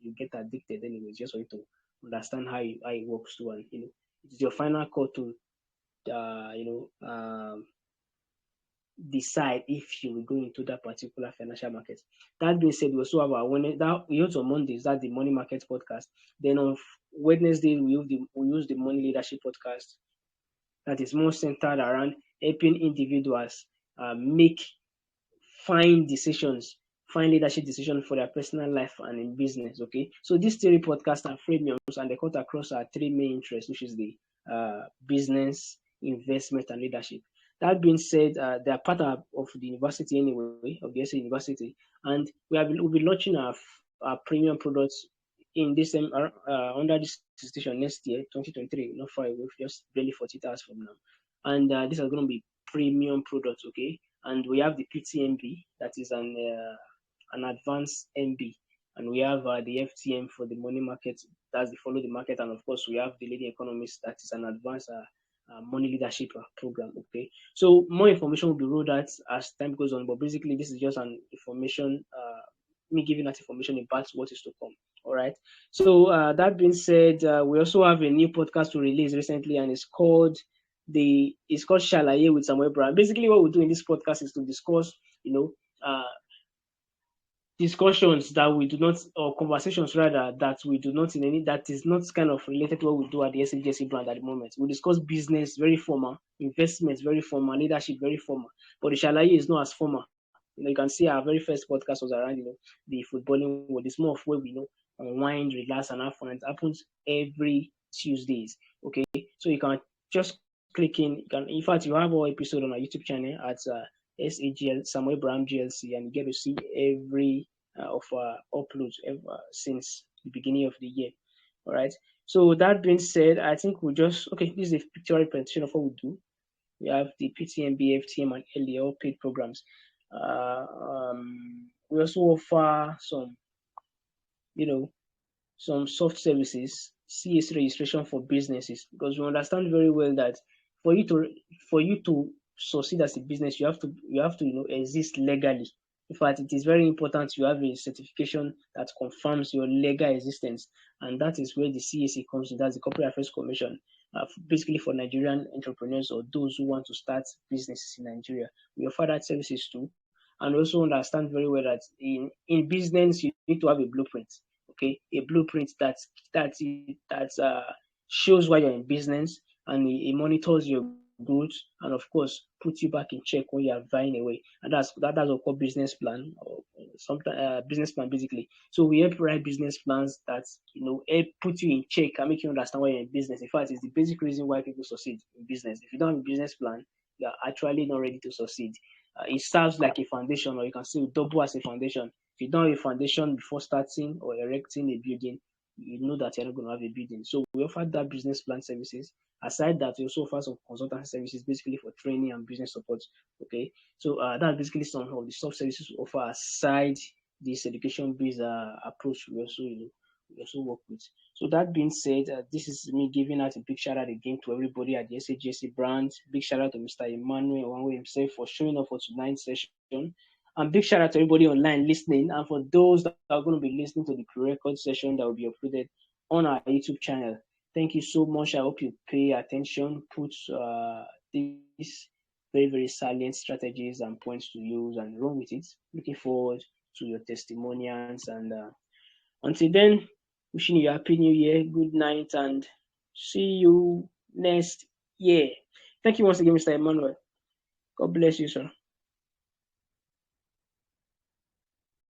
[SPEAKER 1] you get addicted. Anyway, just for you to understand how it works too, and it's your final call to uh, you know um, decide if you will go into that particular financial market. That being said, we also have our we use on Mondays, that's the money market podcast. Then on Wednesday, we use the money leadership podcast that is more centered around helping individuals make find leadership decisions for their personal life and in business. Okay, so these three podcasts are freemiums, and they cut across our three main interests, which is the business, investment, and leadership. That being said, they are part of the university anyway, of the SA University, and we'll be launching our premium products in this under this institution next year, 2023, not far away, just barely 40 hours from now. And these are going to be premium products, okay? And we have the PTMB, that is an advanced MB, and we have the FTM for the money market, that's the follow the market, and of course we have the leading economist, that is an advanced money leadership program. Okay, so more information will be rolled out as time goes on, but basically this is just an information, me giving that information about what is to come. All right. So that being said, we also have a new podcast to release recently, and it's called Shalaye with Samuel Brown. Basically, what we do in this podcast is to discuss, uh, discussions that we do not, or conversations rather, that we do not that is not kind of related to what we do at the SAGC brand at the moment. We discuss business, very formal, investments, very formal, leadership, very formal. But the Shalaye is not as formal. You can see our very first podcast was around, the footballing world. It's more of where we unwind, relax, and have fun. It happens every Tuesdays. Okay, so you can just click in. In fact, you have our episode on our YouTube channel at SAGL Samuel Braham GLC, and you get to see every of our uploads ever since the beginning of the year. All right. So that being said, I think this is a pictorial presentation of what we do. We have the PTMB, FTM, and LDL paid programs. We also offer some, some soft services, CAC registration for businesses, because we understand very well that for you to succeed as a business, you have to exist legally. In fact, it is very important you have a certification that confirms your legal existence, and that is where the CAC comes in. That's the Corporate Affairs Commission, basically for Nigerian entrepreneurs or those who want to start businesses in Nigeria. We offer that services too, and also understand very well that in business you need to have a blueprint. Okay, a blueprint that shows why you're in business, and it monitors your goods, and of course puts you back in check when you are buying away. And that's what called business plan, or sometimes business plan basically. So we help write business plans that help put you in check and make you understand why you're in business. In fact, it's the basic reason why people succeed in business. If you don't have a business plan, you are actually not ready to succeed. It serves like a foundation, or you can say double as a foundation. If you don't have a foundation before starting or erecting a building, you know that you're not going to have a building. So we offer that business plan services. Aside that, we also offer some consultancy services, basically for training and business support. Okay, so that's basically some of the soft services we offer aside this education-based approach. We also work with. So that being said, this is me giving out a big shout out again to everybody at the SAGLC brand. Big shout out to Mr. Emmanuel Owanwe himself for showing up for tonight's session. And big shout out to everybody online listening, and for those that are going to be listening to the pre-record session that will be uploaded on our YouTube channel. Thank you so much. I hope you pay attention, put these very, very salient strategies and points to use, and run with it. Looking forward to your testimonials. And until then, wishing you a happy new year, good night, and see you next year. Thank you once again, Mr. Emmanuel. God bless you, sir.